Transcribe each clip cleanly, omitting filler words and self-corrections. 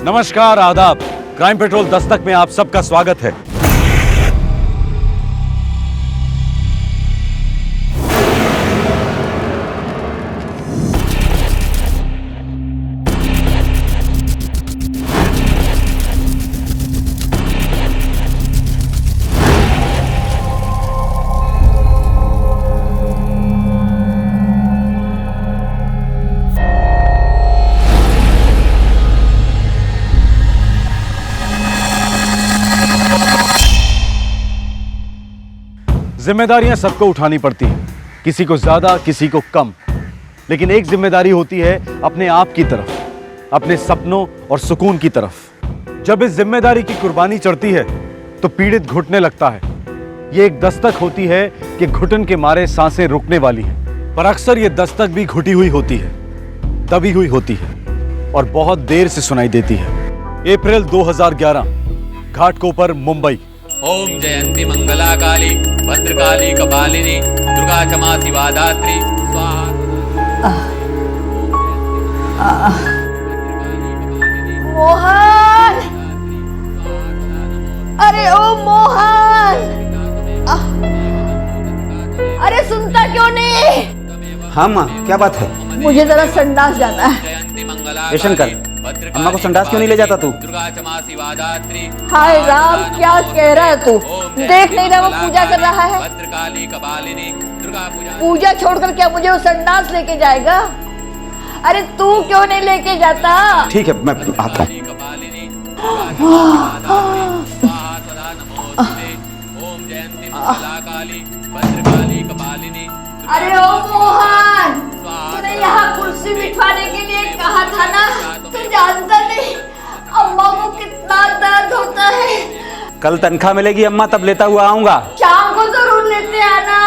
नमस्कार, आदाब। Crime petrol Dastak में आप सबका स्वागत है। जिम्मेदारियां सबको उठानी पड़ती हैं, किसी को ज्यादा, किसी को कम। लेकिन एक जिम्मेदारी होती है अपने आप की तरफ, अपने सपनों और सुकून की तरफ। जब इस जिम्मेदारी की कुर्बानी चढ़ती है तो पीड़ित घुटने लगता है। ये एक दस्तक होती है कि घुटन के मारे सांसें रुकने वाली हैं। पर अक्सर ये दस्तक भी घुटी हुई होती है, दबी हुई होती है और बहुत देर से सुनाई देती है। अप्रैल 2011, घाटकोपर, मुंबई। ओम जयंती मंगला काली भद्रकाली कपालिनी दुर्गा क्षमा शिवा दात्री स्वाहा। मोहन, अरे ओ मोहन, अरे सुनता क्यों नहीं? हाँ माँ, क्या बात है? मुझे जरा संडास जाना है। ए शंकर, अम्मा को संडास क्यों नहीं ले जाता तू? हाय राम, क्या कह रहा है तू? देख नहीं रहा वो पूजा कर रहा है? पूजा छोड़कर क्या मुझे वो संडास लेके जाएगा? अरे तू क्यों नहीं लेके जाता? ठीक है, मैं आता हूँ। अरे ओ मोहन, तूने यहाँ कुर्सी बिठवाने के लिए कहा था ना? तू जानता नहीं अम्मा को कितना दर्द होता है। कल तनख्वाह मिलेगी अम्मा, तब लेता हुआ आऊंगा। शाम को जरूर लेते आना।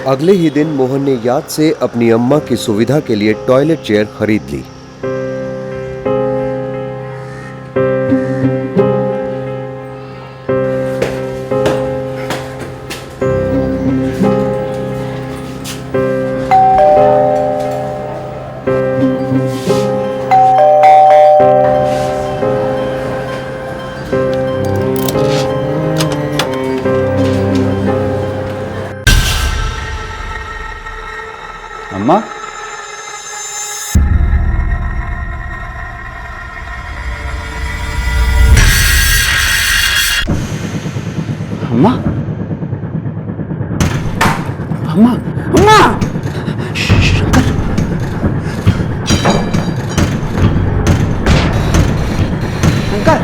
अगले ही दिन मोहन ने याद से अपनी अम्मा की सुविधा के लिए टॉयलेट चेयर खरीद ली। अम्मा, अम्मा, अम्मा, अम्मा! शंकर, शंकर!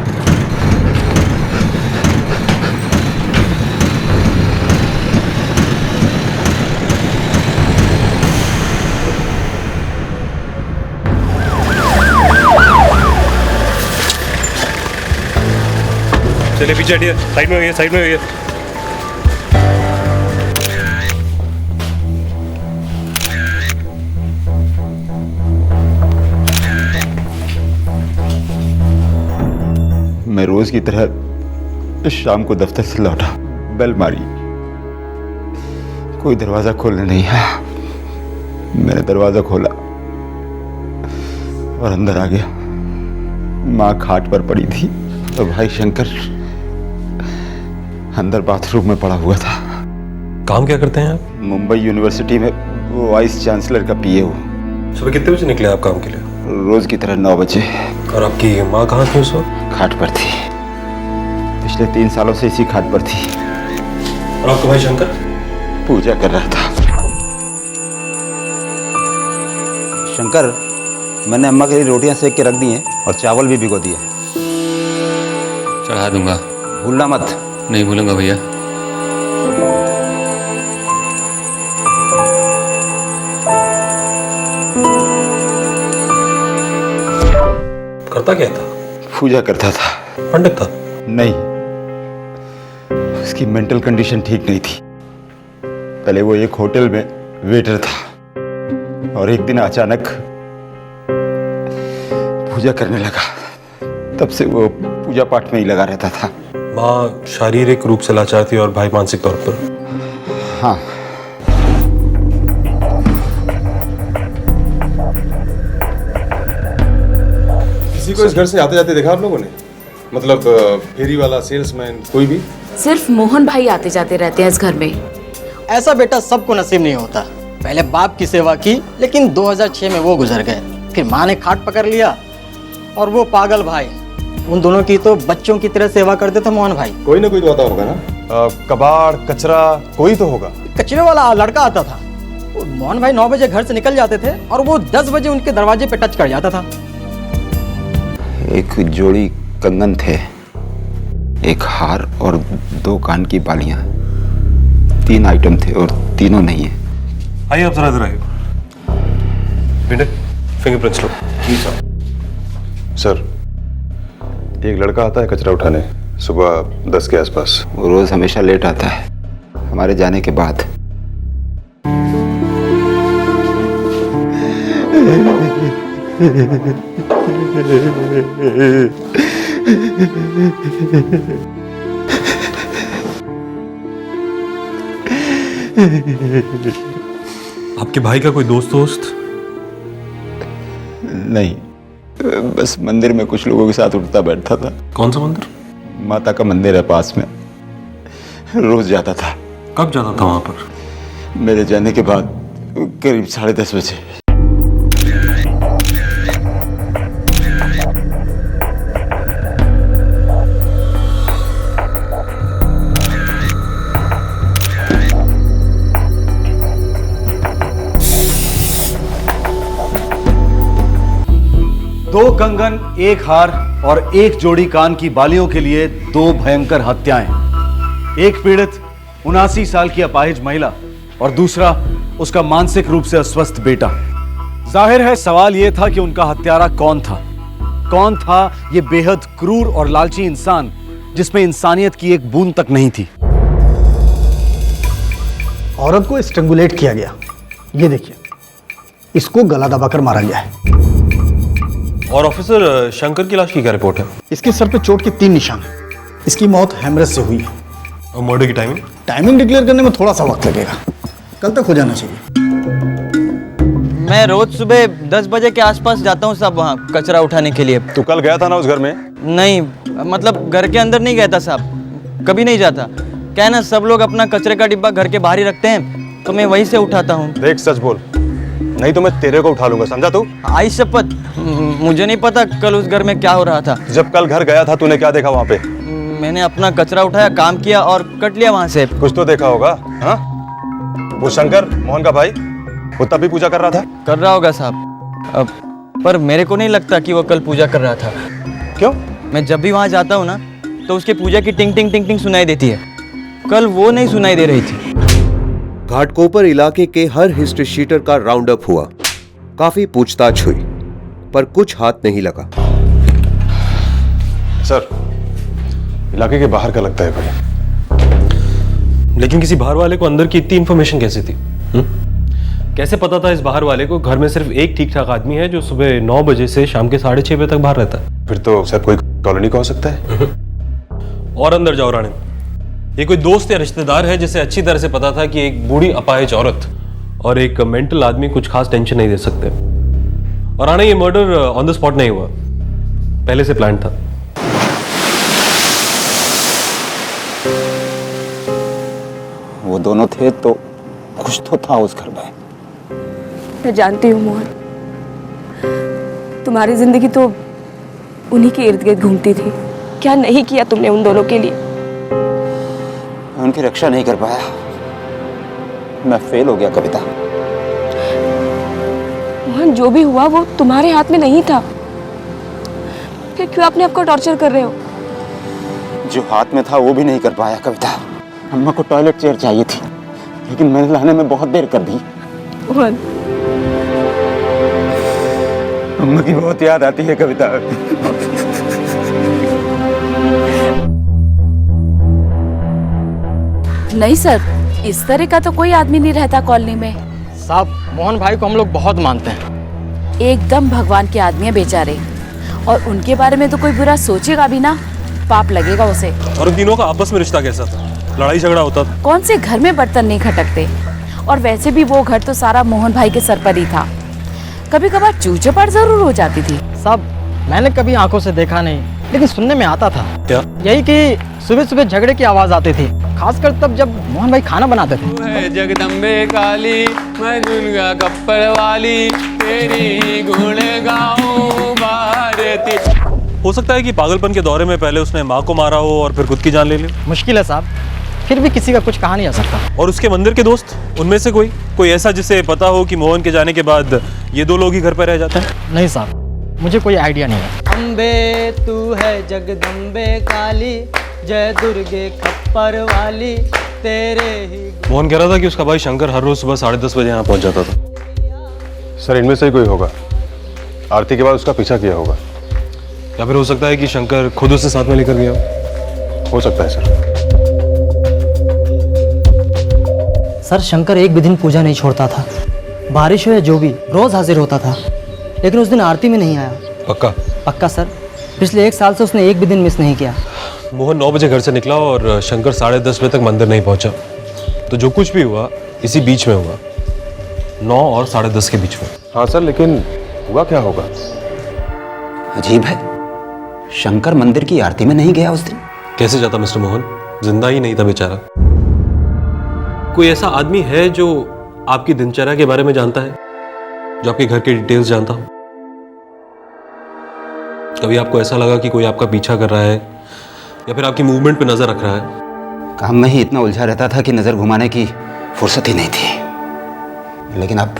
चलिए पीछे हटिए, साइड में होइए, साइड में होइए। मैं रोज की तरह शाम को दफ्तर से लौटा, बेल मारी, कोई दरवाजा खोलने नहीं आया। मैंने दरवाजा खोला और अंदर आ गया। माँ खाट पर पड़ी थी तो भाई शंकर अंदर बाथरूम में पड़ा हुआ था। काम क्या करते हैं आप? मुंबई यूनिवर्सिटी में वाइस चांसलर का पीए हूँ। सुबह कितने बजे निकले आप काम के लिए? रोज की तरह 9 बजे। और आपकी माँ कहाँ थी उस वक्त? खाट पर थी, पिछले 3 सालों से इसी खाट पर थी। और आपका भाई शंकर? पूजा कर रहा था। शंकर, मैंने अम्मा के लिए रोटियां सेक के रख दी हैं और चावल भी भिगो दिए। चढ़ा दूंगा, भूलना मत। नहीं भूलूंगा भैया। करता क्या था? पूजा करता था। पंडित था? नहीं, उसकी मेंटल कंडीशन ठीक नहीं थी। पहले वो एक होटल में वेटर था और एक दिन अचानक पूजा करने लगा। तब से वो पूजा पाठ में ही लगा रहता था। माँ शारीरिक रूप से लाचार थी और भाई मानसिक तौर पर। हाँ, किसी को इस घर से आते जाते देखा आप लोगों ने? मतलब फेरी वाला, सेल्समैन, कोई भी? सिर्फ मोहन भाई आते जाते रहते हैं इस घर में। ऐसा बेटा सबको नसीब नहीं होता। पहले बाप की सेवा की, लेकिन 2006 में वो गुजर गए। फिर माँ ने खाट पकड़ लिया और वो पागल भाई, उन दोनों की तो बच्चों की तरह सेवा करते थे मोहन भाई। कोई ना कोई तो आता होगा ना, कबाड़, कचरा, कोई तो होगा। कचरे वाला लड़का आता था। वो मोहन भाई 9 बजे घर से निकल जाते थे और वो 10 बजे उनके दरवाजे पे टच कर जाता था। एक जोड़ी कंगन थे, एक हार और 2 कान की बालियां। 3 आइटम थे और तीनों नहीं है। आइए आप जरा इधर आइए। बेटे फिंगरप्रिंट्स लो। सर, एक लड़का आता है कचरा उठाने सुबह 10 के आसपास। वो रोज हमेशा लेट आता है हमारे जाने के बाद। आपके भाई का कोई दोस्त? नहीं, बस मंदिर में कुछ लोगों के साथ उठता बैठता था। कौन सा मंदिर? माता का मंदिर है पास में, रोज जाता था। कब जाता था वहां पर? मेरे जाने के बाद करीब 10:30 बजे। दो कंगन, एक हार और एक जोड़ी कान की बालियों के लिए 2 भयंकर हत्याएं। एक पीड़ित 79 साल की अपाहिज महिला और दूसरा उसका मानसिक रूप से अस्वस्थ बेटा। जाहिर है सवाल यह था कि उनका हत्यारा कौन था। कौन था यह बेहद क्रूर और लालची इंसान जिसमें इंसानियत की एक बूंद तक नहीं थी। औरत को स्ट्रैंगुलेट किया गया। ये देखिए, इसको गला दबाकर मारा गया है। और ऑफिसर, शंकर की लाश की क्या रिपोर्ट है? इसके सर पे चोट के 3 निशान हैं। इसकी मौत हेमरेज से हुई है। और मर्डर की टाइमिंग? टाइमिंग डिक्लेयर करने में थोड़ा सा वक्त लगेगा, कल तक हो जाना चाहिए। मैं रोज सुबह 10 बजे के आसपास जाता हूँ साहब, वहाँ कचरा उठाने के लिए। तू कल गया था ना उस घर में? नहीं, मतलब घर के अंदर नहीं गया था साहब, कभी नहीं जाता। क्या है ना, सब लोग अपना कचरे का डिब्बा घर के बाहर ही रखते हैं, तो मैं वहीं से उठाता हूँ। देख, सच बोल, नहीं तो मैं तेरे को उठा लूंगा, समझा तू? आई शपथ, मुझे नहीं पता कल उस घर में क्या हो रहा था। जब कल घर गया था तूने क्या देखा वहाँ पे? मैंने अपना कचरा उठाया, काम किया और कट लिया वहाँ से। कुछ तो देखा होगा। हाँ, वो शंकर, मोहन का भाई, वो तब भी पूजा कर रहा था? कर रहा होगा साहब, पर मेरे को नहीं लगता कि वो कल पूजा कर रहा था। क्यों? मैं जब भी वहाँ जाता हूँ ना, तो उसकी पूजा की टिंग टिंग टिंग टिंग सुनाई देती है। कल वो नहीं सुनाई दे रही थी। घाटकोपर इलाके के हर हिस्ट्री शीटर का राउंड अप हुआ। काफी पूछताछ हुई, पर कुछ हाथ नहीं लगा। सर, इलाके के बाहर का लगता है कोई। लेकिन किसी बाहर वाले को अंदर की इतनी इंफॉर्मेशन कैसे थी? कैसे पता था इस बाहर वाले को घर में सिर्फ एक ठीक ठाक आदमी है जो सुबह 9 बजे से शाम के 6:30 बजे तक बाहर रहता है? फिर तो सर कोई कॉलोनी का हो सकता है। और अंदर जाओ राणे, ये कोई दोस्त या रिश्तेदार है जिसे अच्छी तरह से पता था कि एक बूढ़ी अपाहिज औरत और एक मेंटल आदमी कुछ खास टेंशन नहीं दे सकते। और राणे, ये मर्डर ऑन द स्पॉट नहीं हुआ, पहले से प्लान था। वो दोनों थे तो कुछ तो था उस घर में। मैं जानती हूँ मोहन, तुम्हारी जिंदगी तो उन्हीं के इर्द गिर्द घूमती थी। क्या नहीं किया तुमने उन दोनों के लिए? मैं उनकी रक्षा नहीं कर पाया, मैं फेल हो गया कविता। मोहन, जो भी हुआ वो तुम्हारे हाथ में नहीं था, फिर क्यों अपने आप को टॉर्चर कर रहे हो? जो हाथ में था वो भी नहीं कर पाया कविता। अम्मा को टॉयलेट चेयर चाहिए थी, लेकिन मैंने लाने में बहुत देर कर दी। मोहन, अम्मा की बहुत याद आती है कविता। नहीं सर, इस तरह का तो कोई आदमी नहीं रहता कॉलोनी में। साहब, मोहन भाई को हम लोग बहुत मानते हैं। एकदम भगवान के आदमी है बेचारे, और उनके बारे में तो कोई बुरा सोचेगा भी ना पाप लगेगा उसे। और उन तीनों का आपस में रिश्ता कैसा था? लड़ाई झगड़ा होता था? कौन से घर में बर्तन नहीं खटकते, और वैसे भी वो घर तो सारा मोहन भाई के सर पर ही था। कभी कभार चूचेपड़ जरूर हो जाती थी। सब मैंने कभी आंखों से देखा नहीं, लेकिन सुनने में आता था। क्या? यही कि सुबह सुबह झगड़े की आवाज आती थी, खासकर तब जब मोहन भाई खाना बनाते थे। जगदम्बे काली मैं दुर्गा कप्पड़ वाली, तेरी गुण गाऊं भारती। हो सकता है कि पागलपन के दौरे में पहले उसने माँ को मारा हो और फिर खुद की जान ले ली। मुश्किल है साहब, फिर भी किसी का कुछ कहा नहीं जा सकता। और उसके मंदिर के दोस्त, उनमें से कोई ऐसा जिसे पता हो कि मोहन के जाने के बाद ये दो लोग ही घर पर रह जाते हैं? नहीं साहब, मुझे कोई आइडिया नहीं है। अम्बे तू है जगदम्बे काली, जय दुर्गे खप्पर वाली, तेरे ही। मोहन कह रहा था कि उसका भाई शंकर हर रोज सुबह 10:30 बजे यहाँ पहुंच जाता था। सर इनमें से ही कोई होगा, आरती के बाद उसका पीछा किया होगा। या फिर हो सकता है कि शंकर खुद उसे साथ में लेकर गया हो सकता है सर। सर शंकर एक भी दिन पूजा नहीं छोड़ता था, बारिश हो या जो भी, रोज हाजिर होता था। लेकिन उस दिन आरती में नहीं आया। पक्का? पक्का सर, पिछले 1 साल से उसने एक भी दिन मिस नहीं किया। मोहन 9 बजे घर से निकला और शंकर 10:30 बजे तक मंदिर नहीं पहुंचा। तो जो कुछ भी हुआ इसी बीच में हुआ, 9 और 10:30 के बीच में। हाँ सर, लेकिन हुआ क्या होगा? अजीब है, शंकर मंदिर की आरती में नहीं गया उस दिन। कैसे जाता मिस्टर मोहन? जिंदा ही नहीं था बेचारा। कोई ऐसा आदमी है जो आपकी दिनचर्या के बारे में जानता है, जो आपके घर के डिटेल्स जानता हो? कभी आपको ऐसा लगा कि कोई आपका पीछा कर रहा है या फिर आपकी मूवमेंट पे नजर रख रहा है? काम में ही इतना उलझा रहता था कि नजर घुमाने की फुर्सत ही नहीं थी। लेकिन अब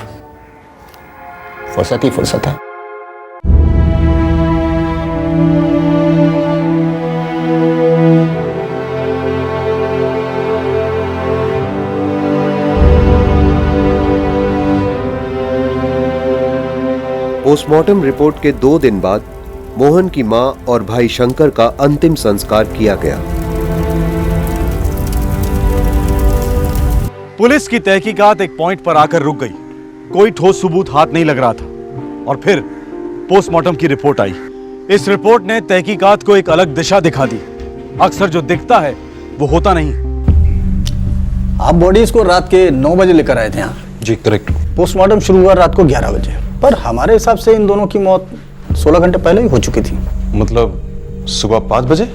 फुर्सत ही फुर्सत है। पोस्टमार्टम रिपोर्ट के 2 दिन बाद मोहन की मां और भाई शंकर का अंतिम संस्कार किया गया। पुलिस की तहकीकात एक पॉइंट पर आकर रुक गई। कोई ठोस सबूत हाथ नहीं लग रहा था और फिर पोस्टमार्टम की रिपोर्ट आई। इस रिपोर्ट ने तहकीकात को एक अलग दिशा दिखा दी। अक्सर जो दिखता है वो होता नहीं। आप बॉडी इसको रात के 9 बजे लेकर आए थे यहाँ? जी करेक्ट। पोस्टमार्टम शुरू हुआ रात को 11 बजे, पर हमारे हिसाब से इन दोनों की मौत 16 घंटे पहले ही हो चुकी थी। मतलब सुबह 5 बजे?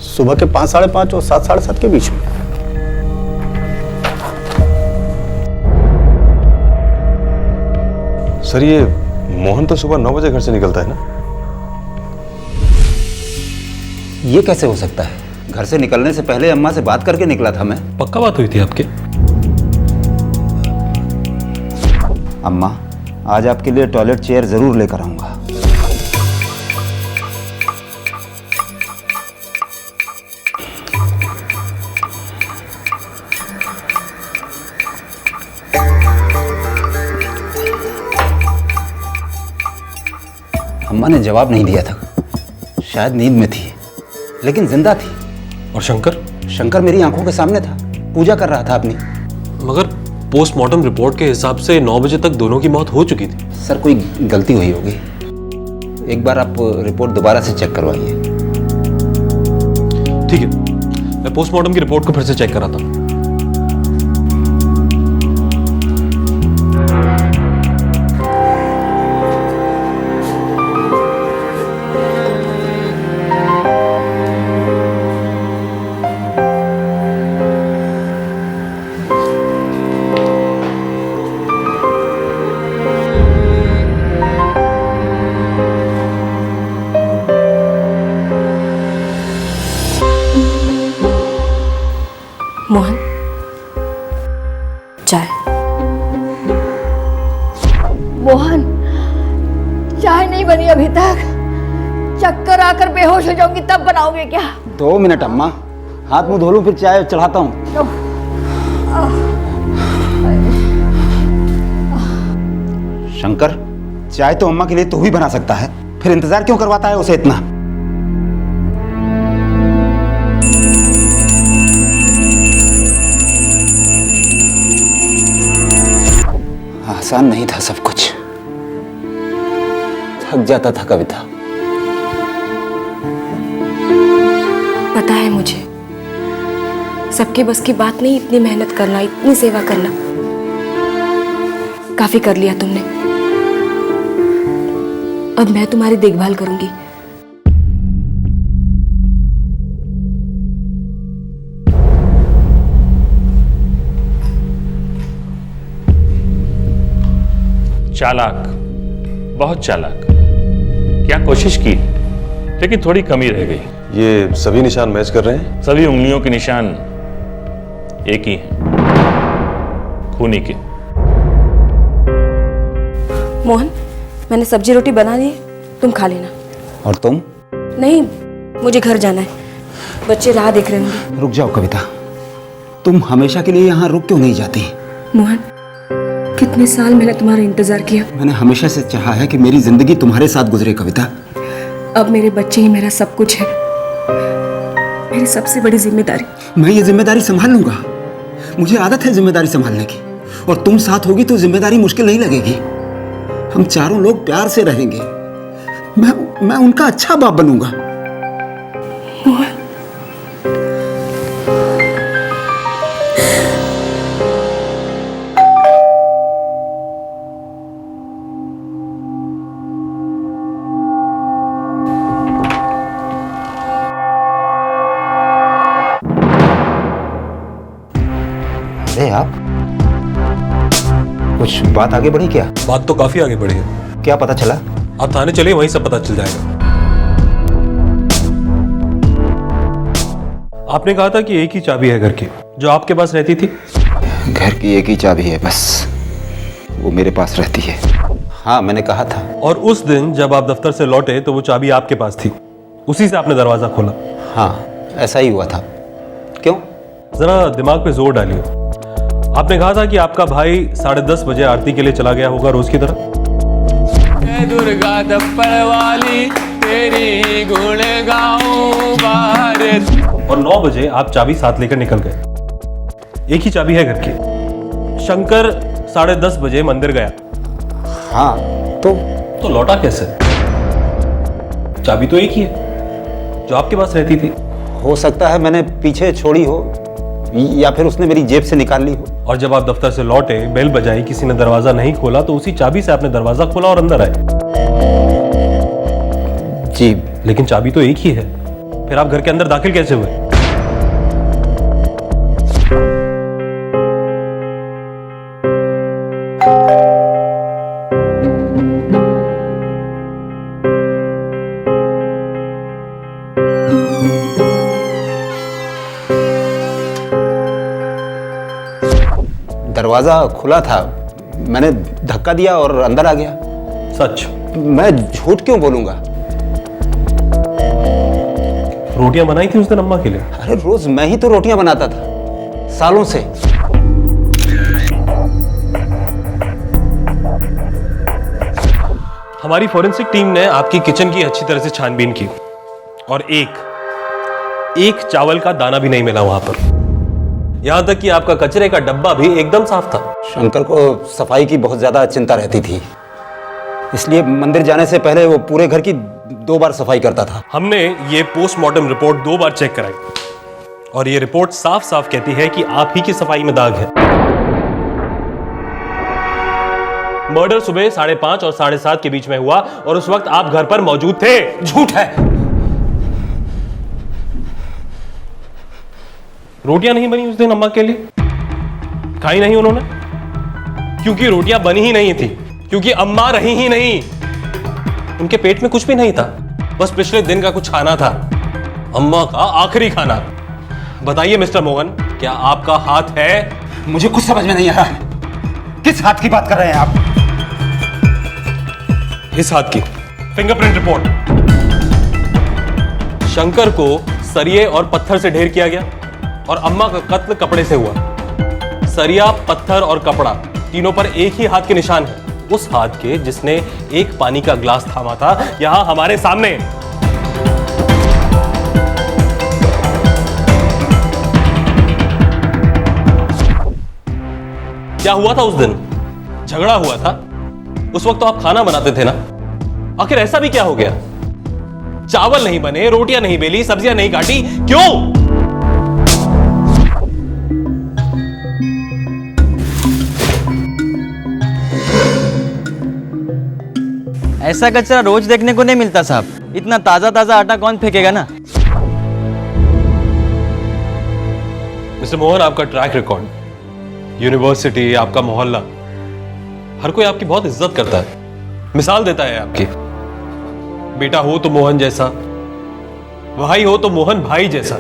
सुबह के 5, 5:30 और 7, 7:30 के बीच में। सर ये मोहन तो सुबह 9 बजे घर से निकलता है ना? ये कैसे हो सकता है? घर से निकलने से पहले अम्मा से बात करके निकला था मैं। पक्का बात हुई थी आपके? अम्मा, आज आपके लिए टॉयलेट चेयर जरूर लेकर आऊंगा। अम्मा ने जवाब नहीं दिया था, शायद नींद में थी, लेकिन जिंदा थी। और शंकर? शंकर मेरी आंखों के सामने था, पूजा कर रहा था अपनी। मगर पोस्टमार्टम रिपोर्ट के हिसाब से 9 बजे तक दोनों की मौत हो चुकी थी। सर कोई गलती हुई होगी, एक बार आप रिपोर्ट दोबारा से चेक करवाइए। ठीक है, मैं पोस्टमार्टम की रिपोर्ट को फिर से चेक कराता हूँ। मोहन, चाय। मोहन, चाय नहीं बनी अभी तक। चक्कर आकर बेहोश हो जाऊंगी तब बनाओगे क्या? 2 मिनट अम्मा, हाथ मुंह धो लूं फिर चाय चढ़ाता हूँ। शंकर, चाय तो अम्मा के लिए तू ही बना सकता है, फिर इंतजार क्यों करवाता है उसे इतना? आसान नहीं था सब कुछ, थक जाता था कविता। है मुझे। सबके बस की बात नहीं इतनी मेहनत करना, इतनी सेवा करना। काफी कर लिया तुमने। अब मैं तुम्हारी देखभाल करूंगी। चालाक, बहुत चालाक। क्या कोशिश की, लेकिन थोड़ी कमी रह गई। ये सभी निशान मैच कर रहे हैं? सभी उंगलियों के निशान एक ही हैं, खूनी के। मोहन, मैंने सब्जी रोटी बना ली है, तुम खा लेना। और तुम? नहीं, मुझे घर जाना है, बच्चे राह देख रहे होंगे। रुक जाओ कविता, तुम हमेशा के लिए यहाँ रुक क्यों नहीं जाती? मोहन, कितने साल मैंने तुम्हारा इंतजार किया। मैंने हमेशा से चाहा है कि मेरी जिंदगी तुम्हारे साथ गुजरे कविता। अब मेरे बच्चे ही मेरा सब कुछ है, मेरी सबसे बड़ी जिम्मेदारी। मैं ये जिम्मेदारी संभाल लूंगा, मुझे आदत है जिम्मेदारी संभालने की। और तुम साथ होगी तो जिम्मेदारी मुश्किल नहीं लगेगी। हम चारों लोग प्यार से रहेंगे। मैं उनका अच्छा बाप बनूंगा। अरे आप, कुछ बात आगे बढ़ी क्या? बात तो काफी आगे बढ़ी है। क्या पता चला? आप थाने चलिए, वहीं सब पता चल जाएगा। आपने कहा था कि एक ही चाबी है घर की, जो आपके पास रहती थी। घर की एक ही चाबी है बस, वो मेरे पास रहती है। हाँ, मैंने कहा था। और उस दिन जब आप दफ्तर से लौटे तो वो चाबी आपके पास थी, उसी से आपने दरवाजा खोला। हाँ, ऐसा ही हुआ था। क्यों? जरा दिमाग पे जोर डालिए। आपने कहा था कि आपका भाई 10:30 बजे आरती के लिए चला गया होगा रोज की तरह। दुर्गा दप्पड़ वाली तेरी गुण गाऊं बार। और 9 बजे आप चाबी साथ लेकर निकल गए। एक ही चाबी है घर की। शंकर 10:30 बजे मंदिर गया। हाँ, तो लौटा कैसे? चाबी तो एक ही है, जो आपके पास रहती थी। हो सकता है मैंने पीछे छोड़ी हो, या फिर उसने मेरी जेब से निकाल ली हो। और जब आप दफ्तर से लौटे, बेल बजाई, किसी ने दरवाजा नहीं खोला, तो उसी चाबी से आपने दरवाजा खोला और अंदर आए। जी, लेकिन चाबी तो एक ही है, फिर आप घर के अंदर दाखिल कैसे हुए? दरवाजा खुला था, मैंने धक्का दिया और अंदर आ गया। सच? मैं झूठ क्यों बोलूंगा? रोटियां बनाई थी उस दिन अम्मा के लिए? अरे रोज मैं ही तो रोटियां बनाता था, सालों से। हमारी फोरेंसिक टीम ने आपकी किचन की अच्छी तरह से छानबीन की और एक चावल का दाना भी नहीं मिला वहां पर। यहां तक कि आपका कचरे का डब्बा भी एकदम साफ था। शंकर को सफाई की बहुत ज्यादा चिंता रहती थी, इसलिए मंदिर जाने से पहले वो पूरे घर की 2 बार सफाई करता था। हमने ये पोस्टमार्टम रिपोर्ट 2 बार चेक कराई और ये रिपोर्ट साफ साफ कहती है कि आप ही की सफाई में दाग है। मर्डर सुबह 5:30 और 7:30 के बीच में हुआ और उस वक्त आप घर पर मौजूद थे। झूठ है। रोटियां नहीं बनी उस दिन अम्मा के लिए? खाई नहीं उन्होंने? क्योंकि रोटियां बनी ही नहीं थी, क्योंकि अम्मा रही ही नहीं। उनके पेट में कुछ भी नहीं था, बस पिछले दिन का कुछ खाना था, अम्मा का आखिरी खाना। बताइए मिस्टर मोहन, क्या आपका हाथ है? मुझे कुछ समझ में नहीं आ रहा है, किस हाथ की बात कर रहे हैं आप? इस हाथ की फिंगरप्रिंट रिपोर्ट। शंकर को सरिये और पत्थर से ढेर किया गया और अम्मा का कत्ल कपड़े से हुआ। सरिया, पत्थर और कपड़ा तीनों पर एक ही हाथ के निशान है, उस हाथ के जिसने एक पानी का ग्लास थामा था यहां हमारे सामने। क्या हुआ था उस दिन? झगड़ा हुआ था। उस वक्त तो आप खाना बनाते थे ना? आखिर ऐसा भी क्या हो गया? चावल नहीं बने, रोटियां नहीं बेली, सब्जियां नहीं काटी, क्यों? ऐसा कचरा रोज देखने को नहीं मिलता साहब। इतना ताजा ताजा आटा कौन फेंकेगा ना। मिस्टर मोहन, आपका ट्रैक रिकॉर्ड, यूनिवर्सिटी, आपका मोहल्ला, हर कोई आपकी बहुत इज्जत करता है, मिसाल देता है आपकी। बेटा हो तो मोहन जैसा, भाई हो तो मोहन भाई जैसा।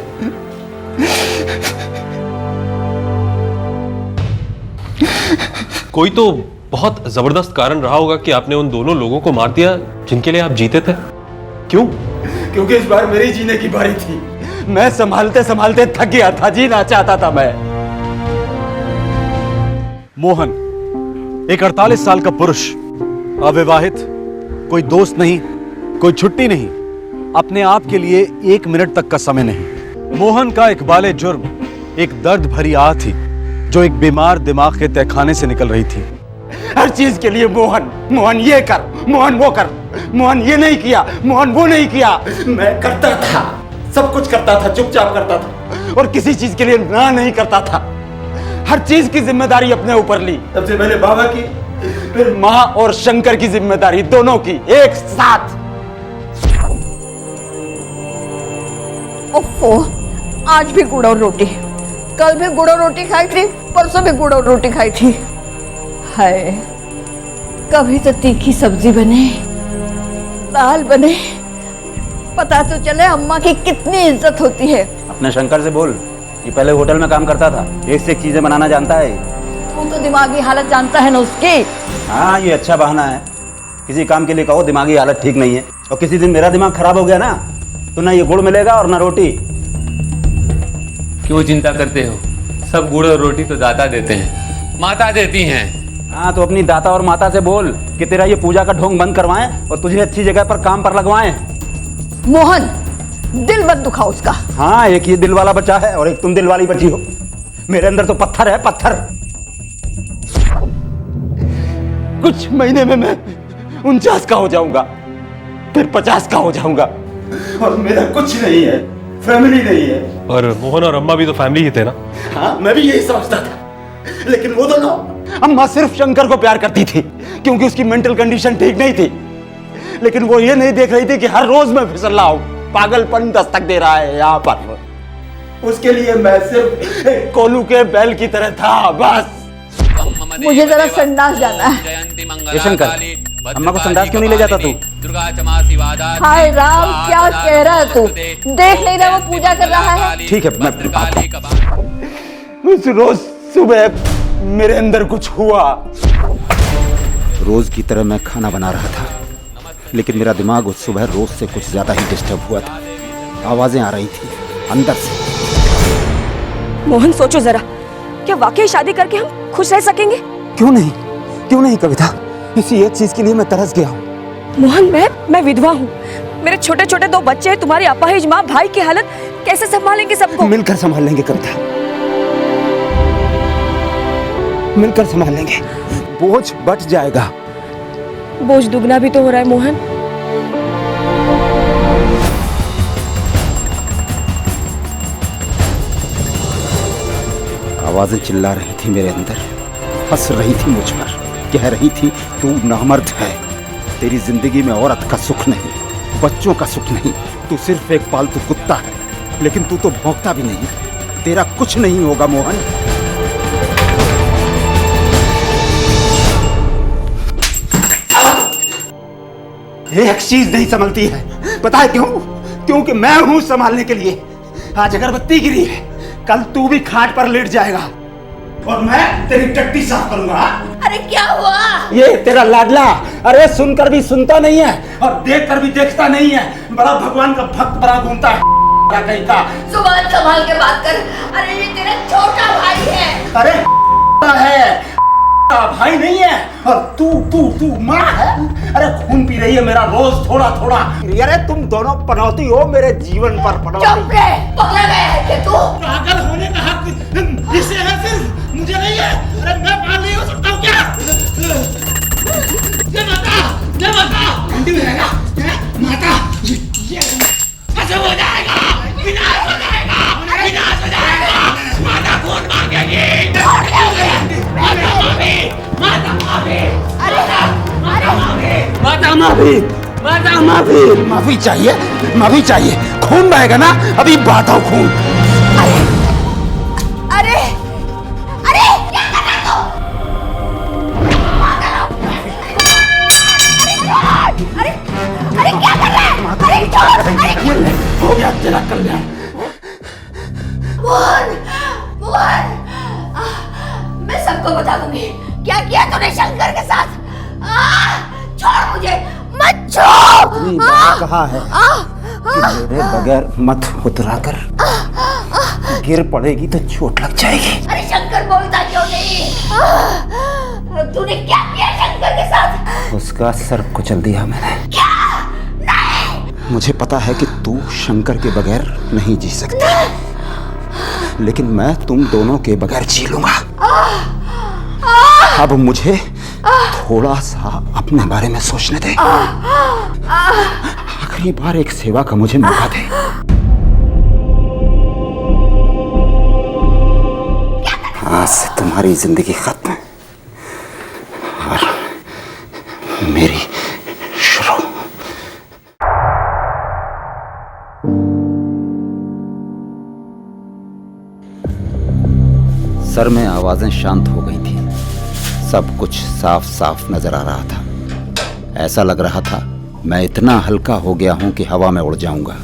कोई तो बहुत जबरदस्त कारण रहा होगा कि आपने उन दोनों लोगों को मार दिया जिनके लिए आप जीते थे। क्यों? क्योंकि इस बार मेरी जीने की बारी थी। मैं संभालते संभालते थक गया था, जीना चाहता था मैं। मोहन एक 48 साल का पुरुष, अविवाहित, कोई दोस्त नहीं, कोई छुट्टी नहीं, अपने आप के लिए 1 मिनट तक का समय नहीं। मोहन का इकबाले जुर्म एक दर्द भरी आह थी जो एक बीमार दिमाग के तहखाने से निकल रही थी। हर चीज के लिए मोहन, मोहन ये कर, मोहन वो कर, मोहन ये नहीं किया, मोहन वो नहीं किया। मैं करता था, सब कुछ करता था, चुपचाप करता था और किसी चीज के लिए ना नहीं करता था। हर चीज की जिम्मेदारी अपने ऊपर ली। सबसे पहले बाबा की, फिर माँ और शंकर की जिम्मेदारी, दोनों की एक साथ। ओफो, आज भी गुड़ और रोटी, कल भी गुड़ और रोटी खाई थी, परसों भी गुड़ और रोटी खाई थी। हाय, कभी तो तीखी सब्जी बने, दाल बने, पता तो चले अम्मा की कितनी इज्जत होती है। अपने शंकर से बोल, ये पहले होटल में काम करता था, एक से एक चीजें बनाना जानता है। तू तो दिमागी हालत जानता है ना उसकी। हाँ, ये अच्छा बहाना है। किसी काम के लिए कहो दिमागी हालत ठीक नहीं है, और किसी दिन मेरा दिमाग खराब हो गया ना, तो ना ये गुड़ मिलेगा और ना रोटी। क्यों चिंता करते हो? सब गुड़ और रोटी तो दाता देते हैं, माता देती हैं। हाँ, तो अपनी दाता और माता से बोल कि तेरा ये पूजा का ढोंग बंद करवाएं और तुझे अच्छी जगह पर काम पर लगवाएं। मोहन, दिल मत दुखाओ उसका। हाँ, एक ये दिल वाला बचा है और एक तुम दिल वाली बची हो। मेरे अंदर तो पत्थर है, पत्थर। कुछ महीने में मैं 49 का हो जाऊंगा, फिर 50 का हो जाऊंगा और मेरा कुछ नहीं है, फैमिली नहीं है। और मोहन और अम्मा भी तो फैमिली ही थे ना। हाँ, मैं भी यही समझता था, लेकिन वो दोनों, अम्मा सिर्फ शंकर को प्यार करती थी क्योंकि उसकी मेंटल कंडीशन ठीक नहीं थी, लेकिन वो ये नहीं देख रही थी कि हर रोज मैं फिसल रहा हूं, पागलपन दस्तक दे रहा है यहाँ पर। उसके लिए मैं सिर्फ एक कोलू के बैल की तरह था, बस। मुझे जरा संडास जाना है। ये शंकर, अम्मा को संडास क्यों नहीं ले जाता तू? हाय राम, क्या कह रहा है तू? देख नहीं रहा वो पूजा कर रहा है? ठीक है, मैं उस रोज सुबह मेरे अंदर कुछ हुआ। रोज की तरह मैं खाना बना रहा था, लेकिन मेरा दिमाग उस सुबह रोज से कुछ ज्यादा ही डिस्टर्ब हुआ था। आवाजें आ रही थी अंदर से। मोहन, सोचो जरा, क्या वाकई शादी करके हम खुश रह सकेंगे? क्यों नहीं, क्यों नहीं कविता, इसी एक चीज के लिए मैं तरस गया हूँ। मोहन, मैं विधवा हूँ, मेरे छोटे छोटे 2 बच्चे हैं, तुम्हारी अपाहिज माँ, भाई की हालत, कैसे संभालेंगे सबको? मिलकर संभाल लेंगे कविता, मिलकर संभाल लेंगे, बोझ बच जाएगा। बोझ दुगना भी तो हो रहा है मोहन। आवाजें चिल्ला रही थी मेरे अंदर, हंस रही थी मुझ पर, कह रही थी तू नामर्द है, तेरी जिंदगी में औरत का सुख नहीं, बच्चों का सुख नहीं, तू सिर्फ एक पालतू कुत्ता है, लेकिन तू तो भौंकता भी नहीं, तेरा कुछ नहीं होगा मोहन। एक चीज नहीं संभलती है, पता है क्यों? क्योंकि मैं हूं संभालने के लिए। आज अगरबत्ती गिरी है, कल तू भी खाट पर लेट जाएगा और मैं तेरी टट्टी साफ करूंगा। अरे क्या हुआ? ये तेरा लाडला, अरे सुनकर भी सुनता नहीं है और देखकर भी देखता नहीं है, बड़ा भगवान का भक्त बना घूमता है कहीं का। जुबान संभाल के बात कर। अरे ये तेरा छोटा भाई है। अरे है, भाई नहीं है, और तू माँ है। अरे खून पी रही है मेरा रोज थोड़ा थोड़ा। अरे तुम दोनों पनौती हो मेरे जीवन पर, पनौती। चुप रहे, पकड़ा गया है कि तू? पागल होने का हक इसे है, सिर्फ मुझे नहीं है। अरे मैं पागल नहीं हो सकता हूँ क्या? ये माता अंडी रहेगा माता, ये खत्म हो जाएगा, विनाश हो जाएगा, विनाश हो जाएगा। माता खून मांगेगी, माता माफी, माता माफी, माता माफी, माता माफी। माफी चाहिए, माफी चाहिए। खून बहेगा ना, अभी बहाता हूँ खून। अरे अरे क्या कर रहा है तू? अरे क्या कर रहा है? अरे छोड़! हो गया तेरा कल्याण। मोहन, मैं सबको बता दूंगी क्या किया तूने शंकर के साथ। छोड़ मुझे, मत छोड़। कहा है कि मेरे बगैर मत उतरा कर, गिर पड़ेगी तो चोट लग जाएगी। अरे शंकर बोलता क्यों नहीं? तूने क्या किया शंकर के साथ? उसका सर कुचल दिया मैंने। क्या? नहीं। मुझे पता है कि तू शंकर के बगैर नहीं जी सकती, लेकिन मैं तुम दोनों के बगैर जी लूंगा। अब मुझे थोड़ा सा अपने बारे में सोचने दे। आखिरी बार एक सेवा का मुझे मौका दे। आज से तुम्हारी जिंदगी खत्म और मेरी शुरू। सर में आवाजें शांत हो गई थी, सब कुछ साफ साफ नजर आ रहा था। ऐसा लग रहा था मैं इतना हल्का हो गया हूं कि हवा में उड़ जाऊंगा।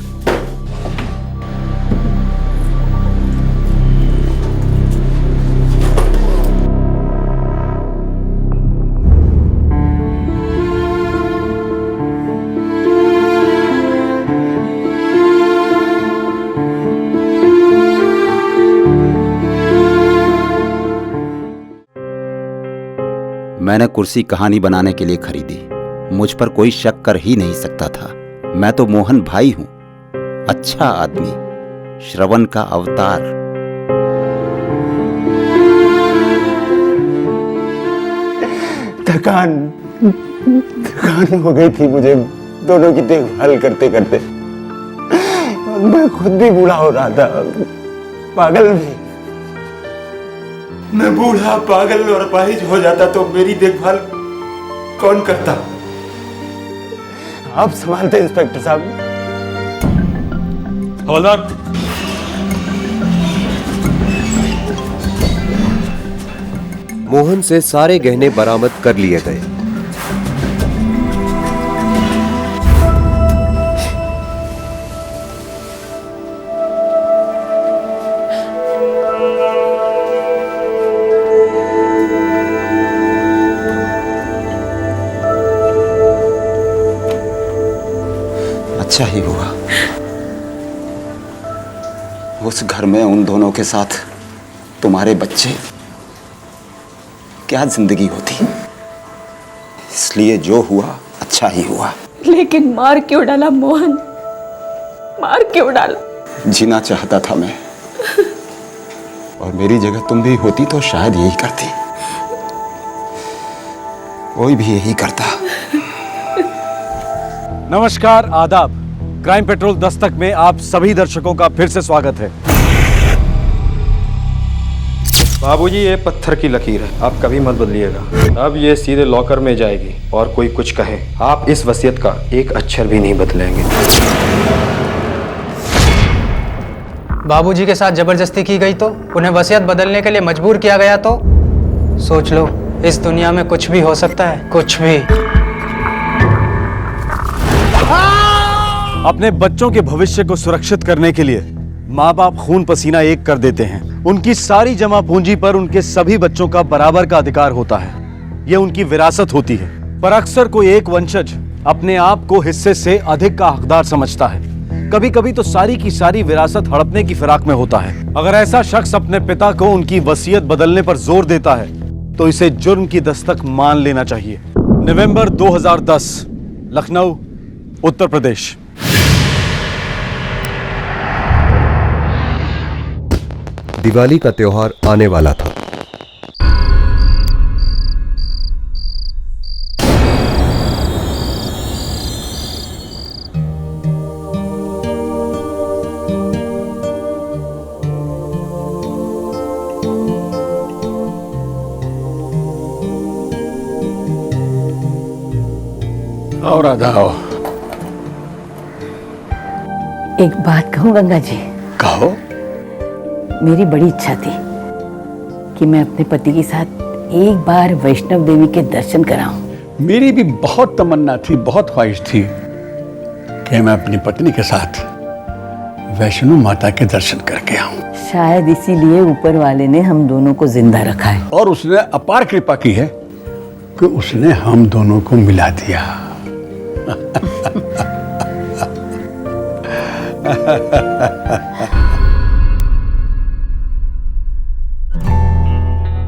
मैंने कुर्सी कहानी बनाने के लिए खरीदी। मुझ पर कोई शक कर ही नहीं सकता था। मैं तो मोहन भाई हूं, अच्छा आदमी, श्रवण का अवतार। थकान हो गई थी मुझे दोनों की देखभाल करते करते। मैं खुद भी बूढ़ा हो रहा था, पागल भी। मैं बूढ़ा, पागल और अपाहिज हो जाता तो मेरी देखभाल कौन करता? आप संभालते इंस्पेक्टर साहब। हवलदार, मोहन से सारे गहने बरामद कर लिए गए। अच्छा ही हुआ। उस घर में उन दोनों के साथ तुम्हारे बच्चे, क्या जिंदगी होती। इसलिए जो हुआ अच्छा ही हुआ। लेकिन मार क्यों डाला मोहन, मार क्यों डाला? जीना चाहता था मैं, और मेरी जगह तुम भी होती तो शायद यही करती। कोई भी यही करता। नमस्कार, आदाब। क्राइम पेट्रोल दस्तक में आप सभी दर्शकों का फिर से स्वागत है। बाबूजी, ये पत्थर की लकीर है, आप कभी मत बदलिएगा। अब ये सीधे लॉकर में जाएगी, और कोई कुछ कहे आप इस वसीयत का एक अक्षर भी नहीं बदलेंगे। बाबूजी के साथ जबरदस्ती की गई तो, उन्हें वसीयत बदलने के लिए मजबूर किया गया तो सोच लो, इस दुनिया में कुछ भी हो सकता है, कुछ भी। अपने बच्चों के भविष्य को सुरक्षित करने के लिए माँ बाप खून पसीना एक कर देते हैं। उनकी सारी जमा पूंजी पर उनके सभी बच्चों का बराबर का अधिकार होता है। यह उनकी विरासत होती है। पर अक्सर कोई एक वंशज अपने आप को हिस्से से अधिक का हकदार समझता है। कभी कभी तो सारी की सारी विरासत हड़पने की फिराक में होता है। अगर ऐसा शख्स अपने पिता को उनकी वसीयत बदलने पर जोर देता है तो इसे जुर्म की दस्तक मान लेना चाहिए। नवंबर 2010, लखनऊ, उत्तर प्रदेश। दिवाली का त्योहार आने वाला था। आओ राधा आओ। एक बात कहूँ गंगा जी? कहो। मेरी बड़ी इच्छा थी कि मैं अपने पति के साथ एक बार वैष्णव देवी के दर्शन कराऊं। मेरी भी बहुत तमन्ना थी, बहुत ख्वाहिश थी कि मैं अपनी पत्नी के साथ वैष्णो माता के दर्शन करके आऊं। शायद इसीलिए ऊपर वाले ने हम दोनों को जिंदा रखा है। और उसने अपार कृपा की है कि उसने हम दोनों को मिला दिया।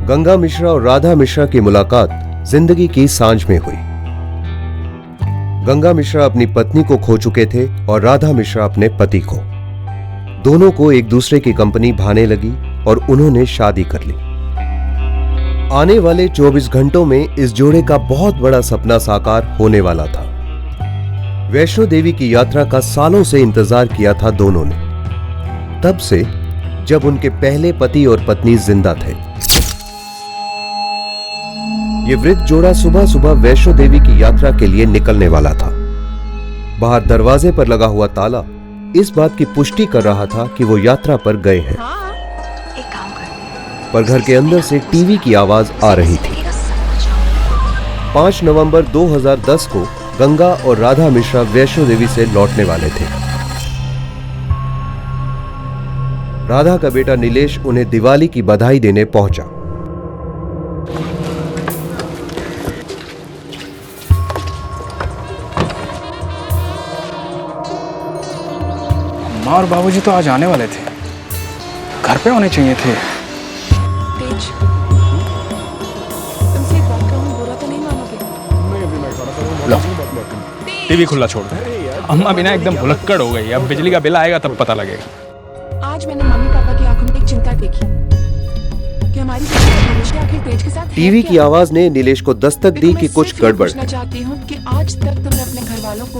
गंगा मिश्रा और राधा मिश्रा की मुलाकात जिंदगी की सांझ में हुई। गंगा मिश्रा अपनी पत्नी को खो चुके थे और राधा मिश्रा अपने पति को। दोनों को एक दूसरे की कंपनी भाने लगी और उन्होंने शादी कर ली। आने वाले 24 घंटों में इस जोड़े का बहुत बड़ा सपना साकार होने वाला था। वैष्णो देवी की यात्रा का सालों से इंतजार किया था दोनों ने, तब से जब उनके पहले पति और पत्नी जिंदा थे। ये वृद्ध जोड़ा सुबह सुबह वैष्णो देवी की यात्रा के लिए निकलने वाला था। बाहर दरवाजे पर लगा हुआ ताला इस बात की पुष्टि कर रहा था कि वो यात्रा पर गए हैं। पर घर के अंदर से टीवी की आवाज आ रही थी। 5 नवंबर 2010 को गंगा और राधा मिश्रा वैष्णो देवी से लौटने वाले थे। राधा का बेटा नीलेश उन्हें दिवाली की बधाई देने पहुंचा। माँ और बाबूजी तो आज आने वाले थे, घर पे होने चाहिए थे। तुमसे एक बात कहूं, बुरा तो नहीं मानोगे? लो, टीवी खुला छोड़ दे। अम्मा बिना एकदम भुलक्कड़ हो गई। अब बिजली का बिल आएगा तब पता लगेगा। आज मैंने मम्मी पापा की आंखों में एक चिंता देखी कि हमारी नीलेश के आखिर तेज के साथ टीवी की आवाज ने नीलेश को दस्तक दी कि कुछ गड़बड़ है। चाहती हूँ कि आज तक तुमने अपने घर वालों को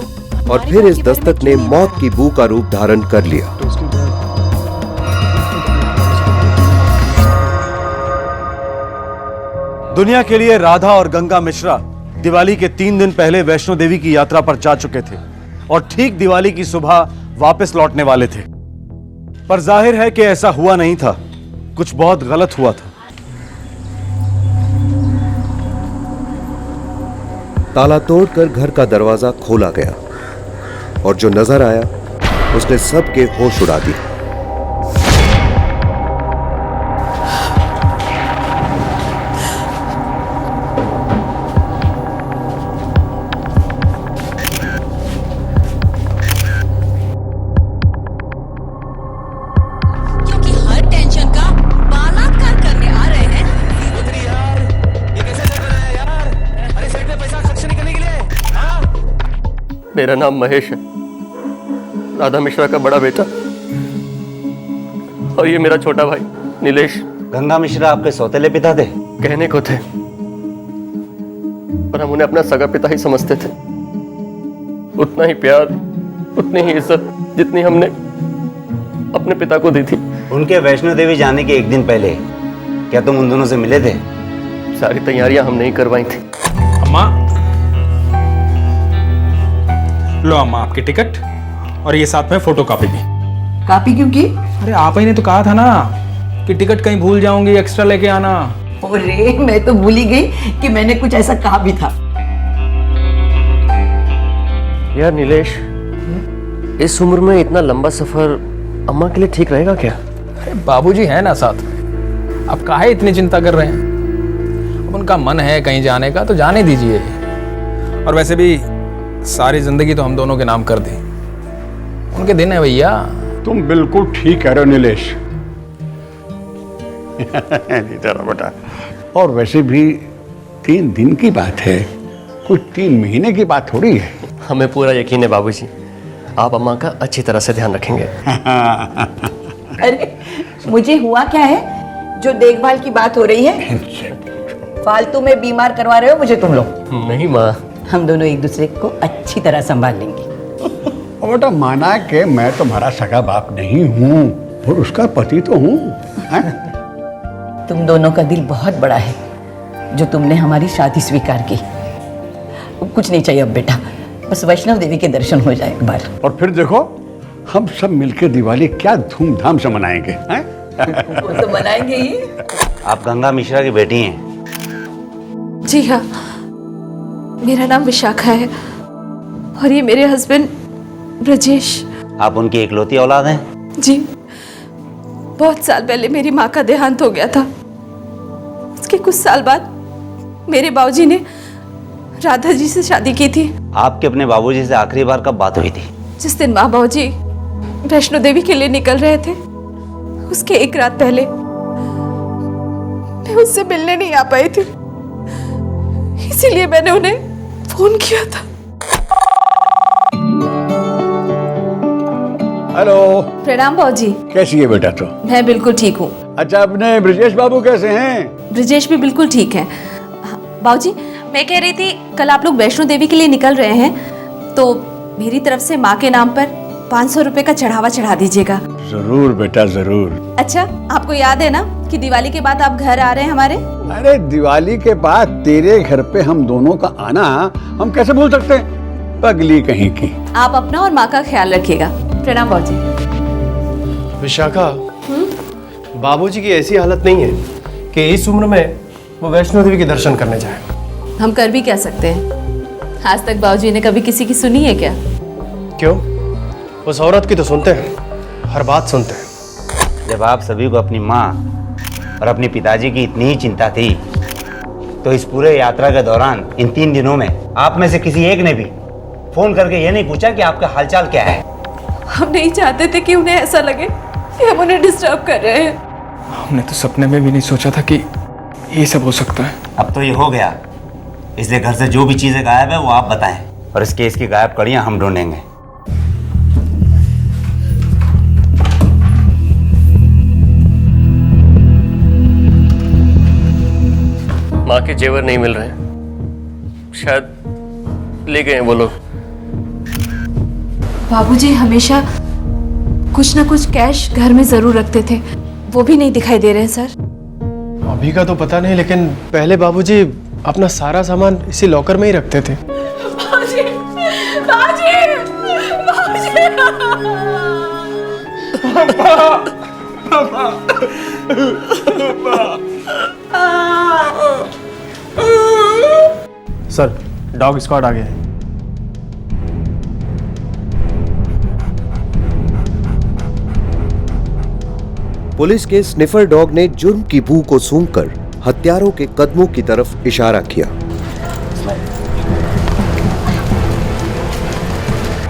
और फिर इस दस्तक ने मौत की बू का रूप धारण कर लिया। दुनिया के लिए राधा और गंगा मिश्रा दिवाली के 3 दिन पहले वैष्णो देवी की यात्रा पर जा चुके थे और ठीक दिवाली की सुबह वापस लौटने वाले थे। पर जाहिर है कि ऐसा हुआ नहीं था, कुछ बहुत गलत हुआ था। ताला तोड़कर घर का दरवाजा खोला गया और जो नजर आया उसने सबके होश उड़ा दिए। क्योंकि हर टेंशन का बलात्कार करने आ रहे हैं। ये कैसे चल रहा है यार? अरे साइड में पैसा खर्च निकलने के लिए। हाँ? मेरा नाम महेश है, राधा मिश्रा का बड़ा बेटा, और ये मेरा छोटा भाई नीलेश। गंगा मिश्रा आपके सौतेले पिता थे? कहने को थे, पर हम उन्हें अपना सगा पिता ही समझते थे। उतना ही प्यार, उतनी ही इज्जत जितनी हमने अपने पिता को दी थी। उनके वैष्णो देवी जाने के एक दिन पहले क्या तुम उन दोनों से मिले थे? सारी तैयारियां हमने ही करवाई थी। अम्मा, लो अम्मा आपकी टिकट और ये साथ में फोटो कॉपी भी। कॉपी क्यों की? अरे आप ही ने तो कहा था ना कि टिकट कहीं भूल जाऊंगी, एक्स्ट्रा लेके आना। अरे मैं तो भूल ही गई कि मैंने कुछ ऐसा कहा भी था। यार नीलेश, इस उम्र में इतना लंबा सफर अम्मा के लिए ठीक रहेगा क्या? बाबूजी है ना साथ, अब काहे इतनी चिंता कर रहे हैं? अब उनका मन है कहीं जाने का तो जाने दीजिए। और वैसे भी सारी जिंदगी तो हम दोनों के नाम कर दी, उनके दिन है भैया। तुम बिल्कुल ठीक कह रहे हो नीलेश। नहीं तेरा बेटा। और वैसे भी 3 दिन की बात है, कुछ 3 महीने की बात थोड़ी है। हमें पूरा यकीन है बाबूजी, आप अम्मा का अच्छी तरह से ध्यान रखेंगे। अरे मुझे हुआ क्या है जो देखभाल की बात हो रही है? फालतू में बीमार करवा रहे हो मुझे तुम लोग। नहीं माँ, हम दोनों एक दूसरे को अच्छी तरह संभाल लेंगे। और बेटा माना कि मैं तुम्हारा सगा बाप नहीं हूँ और उसका पति तो हूँ। तुम दोनों का दिल बहुत बड़ा है जो तुमने हमारी शादी स्वीकार की। कुछ नहीं चाहिए अब बेटा, बस वैष्णव देवी के दर्शन हो जाए एक बार। और फिर देखो हम सब मिलकर दिवाली क्या धूमधाम से मनाएंगे, हैं? वो तो मनाएंगे ही। आप गंगा मिश्रा की बेटी हैं? जी हाँ, मेरा नाम विशाखा है और ये मेरे हस्बैंड ब्रजेश। आप उनकी इकलौती औलाद हैं? जी, बहुत साल पहले मेरी माँ का देहांत हो गया था। उसके कुछ साल बाद मेरे बाबूजी ने राधा जी से शादी की थी। आपके अपने बाबूजी से आखिरी बार कब बात हुई थी? जिस दिन माँ बाबूजी वैष्णो देवी के लिए निकल रहे थे, उसके एक रात पहले मैं उससे मिलने नहीं आ पाई थी, इसीलिए मैंने उन्हें फोन किया था। हेलो। प्रणाम बाबूजी। कैसी है बेटा? तो मैं बिल्कुल ठीक हूँ। अच्छा, अपने ब्रजेश बाबू कैसे हैं? ब्रजेश भी बिल्कुल ठीक है। बाबूजी, मैं कह रही थी कल आप लोग वैष्णो देवी के लिए निकल रहे हैं, तो मेरी तरफ से माँ के नाम पर 500 रुपए का चढ़ावा चढ़ा दीजिएगा। जरूर बेटा, जरूर। अच्छा, आपको याद है ना कि दिवाली के बाद आप घर आ रहे हैं हमारे? अरे दिवाली के बाद तेरे घर पे हम दोनों का आना हम कैसे भूल सकते हैं, पगली कहीं की। आप अपना और माँ का ख्याल रखिएगा। प्रणाम बाबूजी। विशाखा, बाबूजी की ऐसी हालत नहीं है कि इस उम्र में वो वैष्णो देवी के दर्शन करने जाए। हम कर भी क्या सकते हैं? आज तक बाबूजी ने कभी किसी की सुनी है क्या? क्यों? उस औरत की तो सुनते हैं, हर बात सुनते हैं। जब आप सभी को अपनी माँ और अपने पिताजी की इतनी ही चिंता थी, तो इस पूरे यात्रा के दौरान इन 3 दिनों में आप में से किसी एक ने भी फोन करके ये नहीं पूछा कि आपका हालचाल क्या है? हम नहीं चाहते थे कि उन्हें ऐसा लगे कि हम उन्हें डिस्टर्ब कर रहे हैं। हमने तो सपने में भी नहीं सोचा था कि ये सब हो सकता है। अब तो ये हो गया, इसलिए घर से जो भी चीजें गायब है वो आप बताएं, और इस केस की गायब कड़ियां हम ढूंढेंगे। माँ के जेवर नहीं मिल रहे हैं, शायद ले गए हैं वो लोग। बाबूजी हमेशा कुछ ना कुछ कैश घर में जरूर रखते थे, वो भी नहीं दिखाई दे रहे हैं सर। अभी का तो पता नहीं, लेकिन पहले बाबूजी अपना सारा सामान इसी लॉकर में ही रखते थे। बाबूजी, बाबूजी, सर, डॉग स्क्वाड आ गया है। पुलिस के स्निफर डॉग ने जुर्म की बू को सूंघकर हत्यारों के कदमों की तरफ इशारा किया।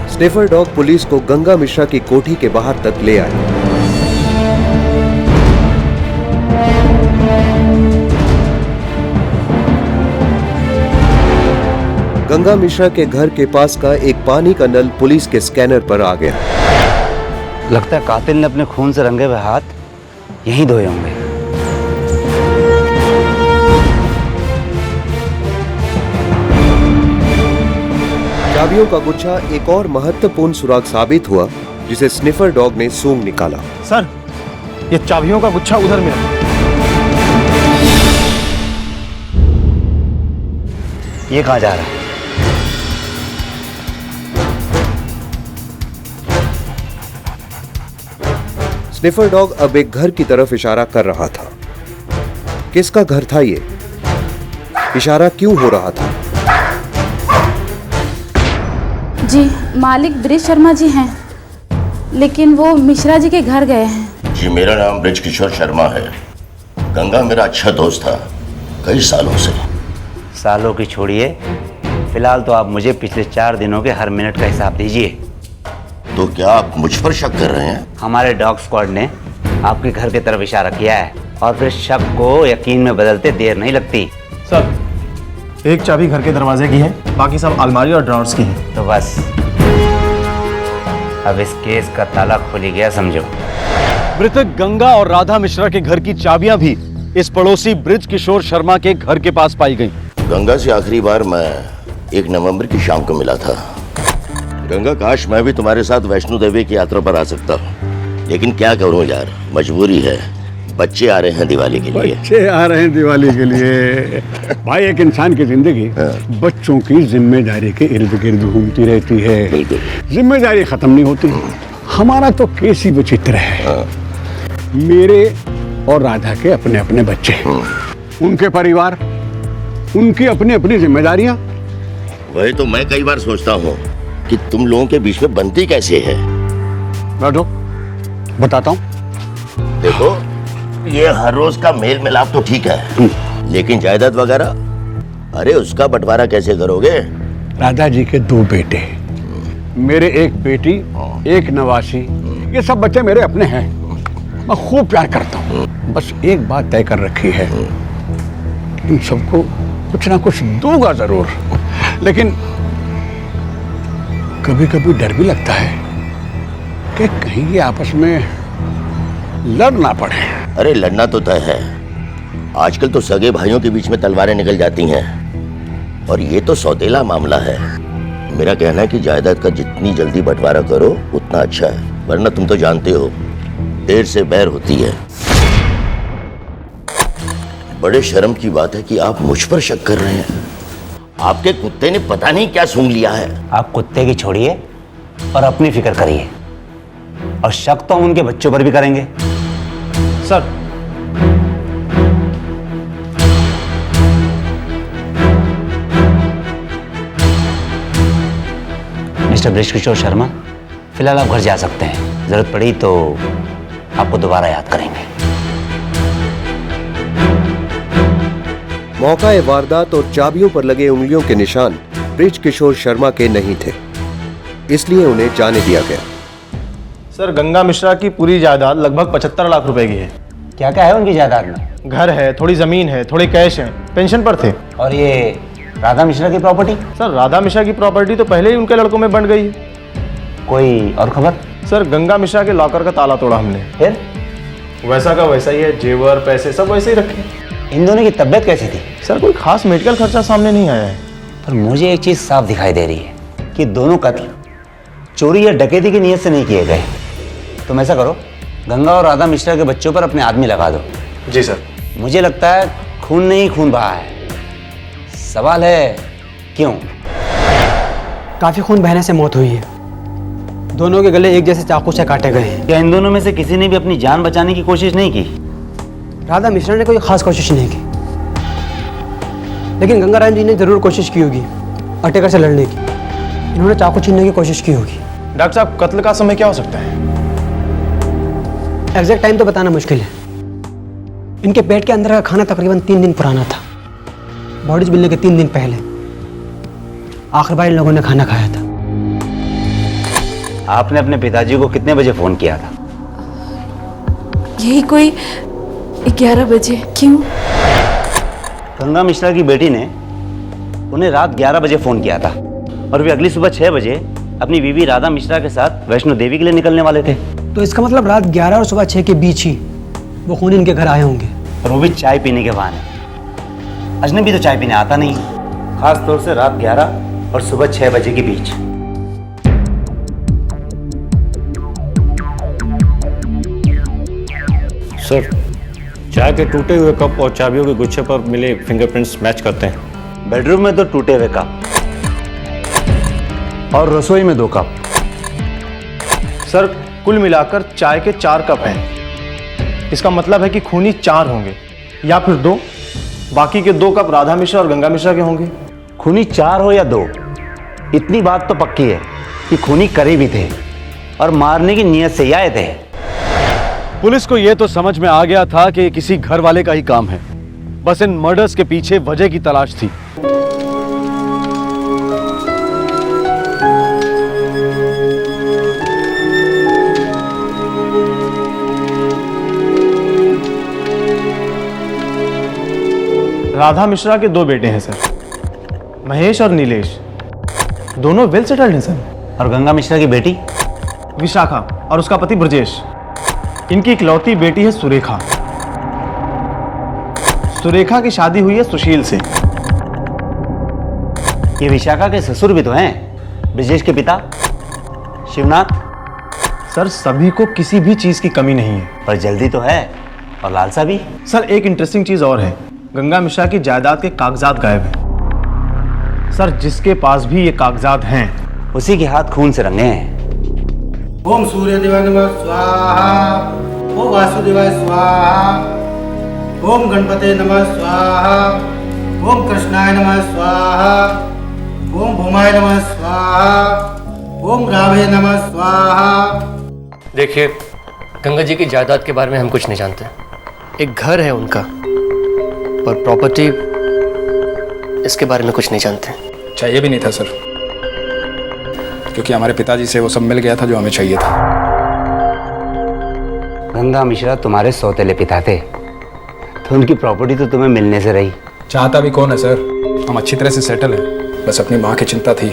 स्निफर डॉग पुलिस को गंगा मिश्रा की कोठी के बाहर तक ले आए। गंगा मिश्रा के घर के पास का एक पानी का नल पुलिस के स्कैनर पर आ गया। लगता है कातिल ने अपने खून से रंगे हुए हाथ यहीं धोए होंगे। चाबियों का गुच्छा एक और महत्वपूर्ण सुराग साबित हुआ, जिसे स्निफर डॉग ने सूंघ निकाला। सर, ये चाबियों का गुच्छा उधर में है। ये कहाँ जा रहा है? स्निफर डॉग अब एक घर की तरफ इशारा कर रहा था। किसका घर था ये? इशारा क्यों हो रहा था? जी, मालिक ब्रिज शर्मा जी हैं, लेकिन वो मिश्रा जी के घर गए हैं। जी, मेरा नाम ब्रिज किशोर शर्मा है। गंगा मेरा अच्छा दोस्त था कई सालों से। सालों की छोड़िए, फिलहाल तो आप मुझे पिछले 4 दिनों के हर मिनट का हिसाब दीजिए। तो क्या आप मुझ पर शक कर रहे हैं? हमारे डॉग स्क्वाड ने आपके घर की तरफ इशारा किया है, और फिर शक को यकीन में बदलते देर नहीं लगती। सर, एक चाबी घर के दरवाजे की है, बाकी सब अलमारी और ड्रॉर्स की है। तो बस अब इस केस का ताला खुल ही गया समझो। मृतक गंगा और राधा मिश्रा के घर की चाबियां भी इस पड़ोसी ब्रिज किशोर शर्मा के घर के पास पाई गई। गंगा से आखिरी बार मैं 1 नवंबर की शाम को मिला था। गंगा, काश मैं भी तुम्हारे साथ वैष्णो देवी की यात्रा पर आ सकता हूँ, लेकिन क्या करूँ यार, मजबूरी है। बच्चे आ रहे हैं दिवाली के लिए। बच्चे आ रहे हैं दिवाली के लिए। भाई एक इंसान की जिंदगी बच्चों की जिम्मेदारी के इर्द गिर्द घूमती रहती है, जिम्मेदारी खत्म नहीं होती। हमारा तो केस ही विचित्र है। मेरे और राधा के अपने अपने बच्चे, उनके परिवार, उनकी अपनी अपनी जिम्मेदारियां। वही तो मैं कई बार सोचता हूँ कि तुम लोगों के बीच में बनती कैसे है। बैठो, बताता हूँ। देखो, ये हर रोज का मेल मिलाप तो ठीक है, लेकिन जायदाद वगैरह, अरे उसका बंटवारा कैसे करोगे? राधा जी के 2 बेटे, मेरे एक बेटी, एक नवासी, ये सब बच्चे मेरे अपने हैं। मैं खूब प्यार करता हूँ। बस एक बात तय कर रखी है, इन सबको कुछ ना कुछ दूंगा जरूर। लेकिन कभी कभी डर भी लगता है कि कहीं ये आपस में लड़ ना पड़े। अरे लड़ना तो तय है। आजकल तो सगे भाइयों के बीच में तलवारें निकल जाती हैं, और ये तो सौतेला मामला है। मेरा कहना है कि जायदाद का जितनी जल्दी बंटवारा करो उतना अच्छा है, वरना तुम तो जानते हो देर से बैर होती है। बड़े शर्म की बात है कि आप मुझ पर शक कर रहे हैं। आपके कुत्ते ने पता नहीं क्या सूंघ लिया है। आप कुत्ते की छोड़िए और अपनी फिक्र करिए, और शक तो हम उनके बच्चों पर भी करेंगे। सर, मिस्टर बृजकिशोर शर्मा, फिलहाल आप घर जा सकते हैं। जरूरत पड़ी तो आपको दोबारा याद करेंगे। मौका वारदात और चाबियों पर लगे उंगलियों के निशान बृजकिशोर शर्मा के नहीं थे, इसलिए उन्हें जाने दिया गया। सर, गंगा मिश्रा की पूरी जायदाद लगभग 75 लाख रुपए की है। क्या क्या है उनकी जायदाद में? घर है, थोड़ी जमीन है, थोड़े कैश है, पेंशन पर थे। और ये राधा मिश्रा की प्रॉपर्टी? सर, राधा मिश्रा की प्रॉपर्टी तो पहले ही उनके लड़कों में बंट गई है। कोई और खबर? सर, गंगा मिश्रा के लॉकर का ताला तोड़ा हमने। फिर? वैसा का वैसा ही है, जेवर, पैसे सब वैसे ही रखे। इन दोनों की तबीयत कैसी थी? सर, कोई खास मेडिकल खर्चा सामने नहीं आया है। पर मुझे एक चीज साफ दिखाई दे रही है कि दोनों कत्ल चोरी या डकैती की नीयत से नहीं किए गए। तुम ऐसा करो, गंगा और राधा मिश्रा के बच्चों पर अपने आदमी लगा दो। जी सर। मुझे लगता है खून नहीं खून बहा है। सवाल है क्यों? काफी खून बहने से मौत हुई है। दोनों के गले एक जैसे चाकू से काटे गए हैं। क्या इन दोनों में से किसी ने भी अपनी जान बचाने की कोशिश नहीं की? राधा मिश्रा ने कोई खास कोशिश नहीं की, लेकिन गंगाराम जी ने जरूर कोशिश की होगी अटेकर से लड़ने की। इन्होंने चाकू छीनने की कोशिश की होगी। डॉक्टर साहब, कत्ल का समय क्या हो सकता है? एग्जैक्ट टाइम तो बताना मुश्किल है। इनके पेट के अंदर का खाना तकरीबन 3 दिन पुराना था। बॉडीज मिलने के 3 दिन पहले आखिर बार इन लोगों ने खाना खाया था। आपने अपने पिताजी को कितने बजे फोन किया था? यही कोई 11 बजे। क्यों? गंगा मिश्रा की बेटी ने उन्हें रात 11 बजे फोन किया था, और वे अगली सुबह 6 बजे अपनी बीवी राधा मिश्रा के साथ वैष्णो देवी के लिए निकलने वाले थे। तो इसका मतलब रात 11 और सुबह 6 के बीच ही वो खूनी इनके घर आए होंगे। और वो भी चाय पीने के बहाने। अजनबी तो चाय पीने आता नहीं, खास तौर से रात 11 और सुबह 6 बजे के बीच। सर, चाय के टूटे हुए कप और चाबियों के गुच्छे पर मिले फिंगरप्रिंट्स मैच करते हैं। बेडरूम में 2 टूटे हुए कप और रसोई में 2 कप। सर, कुल मिलाकर चाय के 4 कप हैं। इसका मतलब है कि खूनी 4 होंगे, या फिर 2। बाकी के 2 कप राधा मिश्रा और गंगा मिश्रा के होंगे। खूनी 4 हो या 2, इतनी बात तो पक्की है कि खूनी करीबी थे और मारने की नीयत से ही आए थे। पुलिस को यह तो समझ में आ गया था कि किसी घर वाले का ही काम है। बस इन मर्डर्स के पीछे वजह की तलाश थी। राधा मिश्रा के 2 बेटे हैं सर, महेश और नीलेश। दोनों वेल सेटल्ड हैं सर। और गंगा मिश्रा की बेटी विशाखा और उसका पति ब्रजेश। इनकी इकलौती बेटी है सुरेखा। सुरेखा की शादी हुई है सुशील से। ये विशाखा के ससुर भी तो हैं, ब्रजेश के पिता शिवनाथ। सर, सभी को किसी भी चीज की कमी नहीं है। पर जल्दी तो है, और लालसा भी। सर एक इंटरेस्टिंग चीज और है, गंगा मिश्रा की जायदाद के कागजात गायब हैं। सर जिसके पास भी ये कागजात हैं उसी के हाथ खून से रंगे हैं। ओम सूर्य देवाय नमः स्वाहा, ओम वासुदेवाय स्वाहा, ओम गणपते नमः स्वाहा, ओम कृष्णाय नमः स्वाहा, ओम भूमाय नमः स्वाहा, ओम रावे नमः स्वाहा। देखिए, गंगा जी की जायदाद के बारे में हम कुछ नहीं जानते। एक घर है उनका, पर प्रॉपर्टी इसके बारे में कुछ नहीं जानते। चाहिए भी नहीं था सर, क्योंकि हमारे पिताजी से वो सब मिल गया था जो हमें चाहिए था। गंगा मिश्रा तुम्हारे सौतेले पिता थे, तो उनकी प्रॉपर्टी तो तुम्हें मिलने से रही। चाहता भी कौन है सर, हम अच्छी तरह से सेटल हैं। बस अपनी माँ की चिंता थी,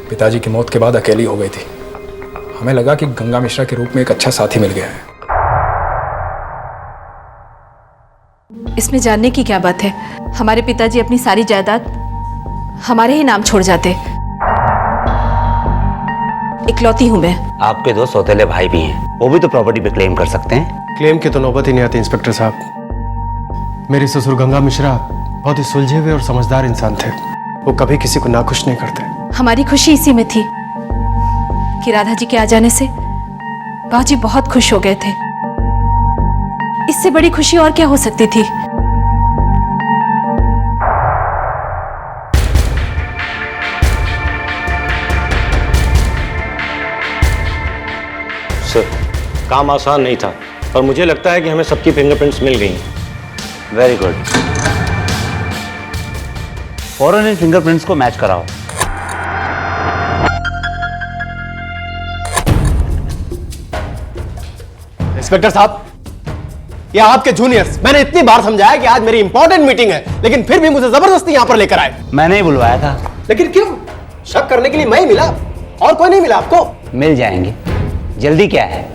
पिताजी की मौत के बाद अकेली हो गई थी। हमें लगा कि गंगा मिश्रा के रूप में एक अच्छा साथी मिल गया है। इसमें जानने की क्या बात है, हमारे पिताजी अपनी सारी जायदाद हमारे ही नाम छोड़ जाते। इकलौती हूं मैं। आपके दो सौतेले भाई भी हैं, वो भी तो प्रॉपर्टी पे क्लेम कर सकते हैं। क्लेम की तो नौबत ही नहीं आती इंस्पेक्टर साहब। मेरे ससुर गंगा मिश्रा बहुत ही सुलझे हुए और समझदार इंसान थे। वो कभी किसी को नाखुश नहीं करते। हमारी खुशी इसी में थी कि राधा जी के आ जाने से बाबूजी बहुत खुश हो गए थे। इससे बड़ी खुशी और क्या हो सकती थी। सर काम आसान नहीं था, पर मुझे लगता है कि हमें सबकी फिंगरप्रिंट्स मिल गई हैं। Very good. फौरन इन फिंगरप्रिंट्स को मैच कराओ। इंस्पेक्टर साहब, ये आपके जूनियर्स, मैंने इतनी बार समझाया कि आज मेरी इंपॉर्टेंट मीटिंग है, लेकिन फिर भी मुझे जबरदस्ती यहां पर लेकर आए। मैंने ही बुलवाया था। लेकिन क्यों? शक करने के लिए मैं ही मिला, और कोई नहीं मिला आपको? मिल जाएंगे, जल्दी क्या है।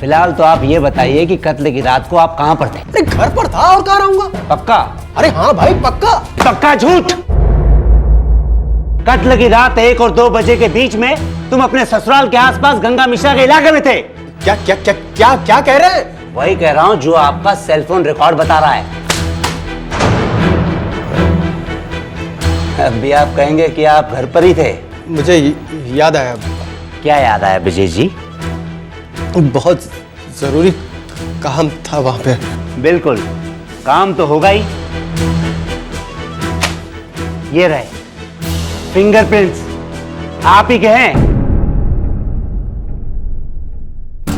फिलहाल तो आप ये बताइए कि कत्ल की रात को आप कहां पर थे? अरे घर पर था, और कहां रहूंगा। पक्का? अरे हाँ भाई पक्का। पक्का झूठ? कत्ल की रात 1 और 2 बजे के बीच में तुम अपने ससुराल के आसपास गंगा मिश्रा के इलाके में थे। क्या क्या क्या क्या क्या कह रहे हैं? वही कह रहा हूं जो आपका सेलफोन रिकॉर्ड बता रहा है। अभी आप कहेंगे कि आप घर पर ही थे। मुझे याद आया। क्या याद आया ब्रजेश जी? बहुत जरूरी काम था वहां पे। बिल्कुल, काम तो होगा ही। ये रहे फिंगरप्रिंट्स, आप ही के हैं।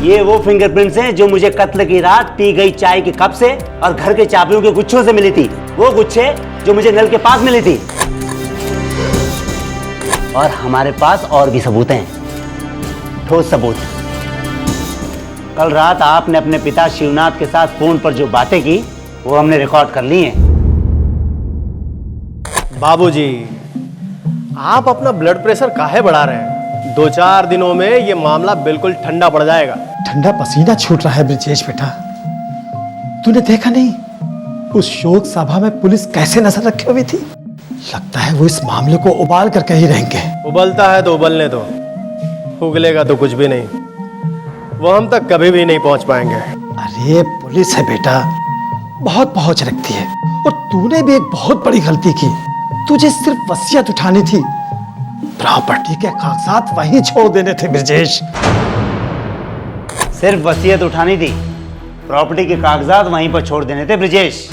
ये वो फिंगरप्रिंट्स हैं जो मुझे कत्ल की रात पी गई चाय के कप से और घर के चाबियों के गुच्छों से मिली थी। वो गुच्छे जो मुझे नल के पास मिली थी। और हमारे पास और भी सबूत हैं, ठोस सबूत। कल रात आपने अपने पिता शिवनाथ के साथ फोन पर जो बातें की वो हमने रिकॉर्ड कर ली हैं। बाबूजी, आप अपना ब्लड प्रेशर काहे बढ़ा रहे हैं? 2-4 दिनों में ये मामला बिल्कुल ठंडा पड़ जाएगा। ठंडा पसीना छूट रहा है ब्रजेश बेटा। तूने देखा नहीं उस शोक सभा में पुलिस कैसे नजर रखे हुई थी? लगता है वो इस मामले को उबाल कर कहीं रहेंगे। उबलता है तो उबलने दो, उगलेगा तो कुछ भी नहीं। वो हम तक कभी भी नहीं पहुंच पाएंगे। अरे पुलिस है बेटा, बहुत पहुंच रखती है। और तूने भी एक बहुत बड़ी गलती की। तुझे सिर्फ वसीयत उठानी थी, प्रॉपर्टी के कागजात वहीं छोड़ देने थे ब्रजेश। सिर्फ वसीयत उठानी थी, प्रॉपर्टी के कागजात वहीं पर छोड़ देने थे ब्रजेश।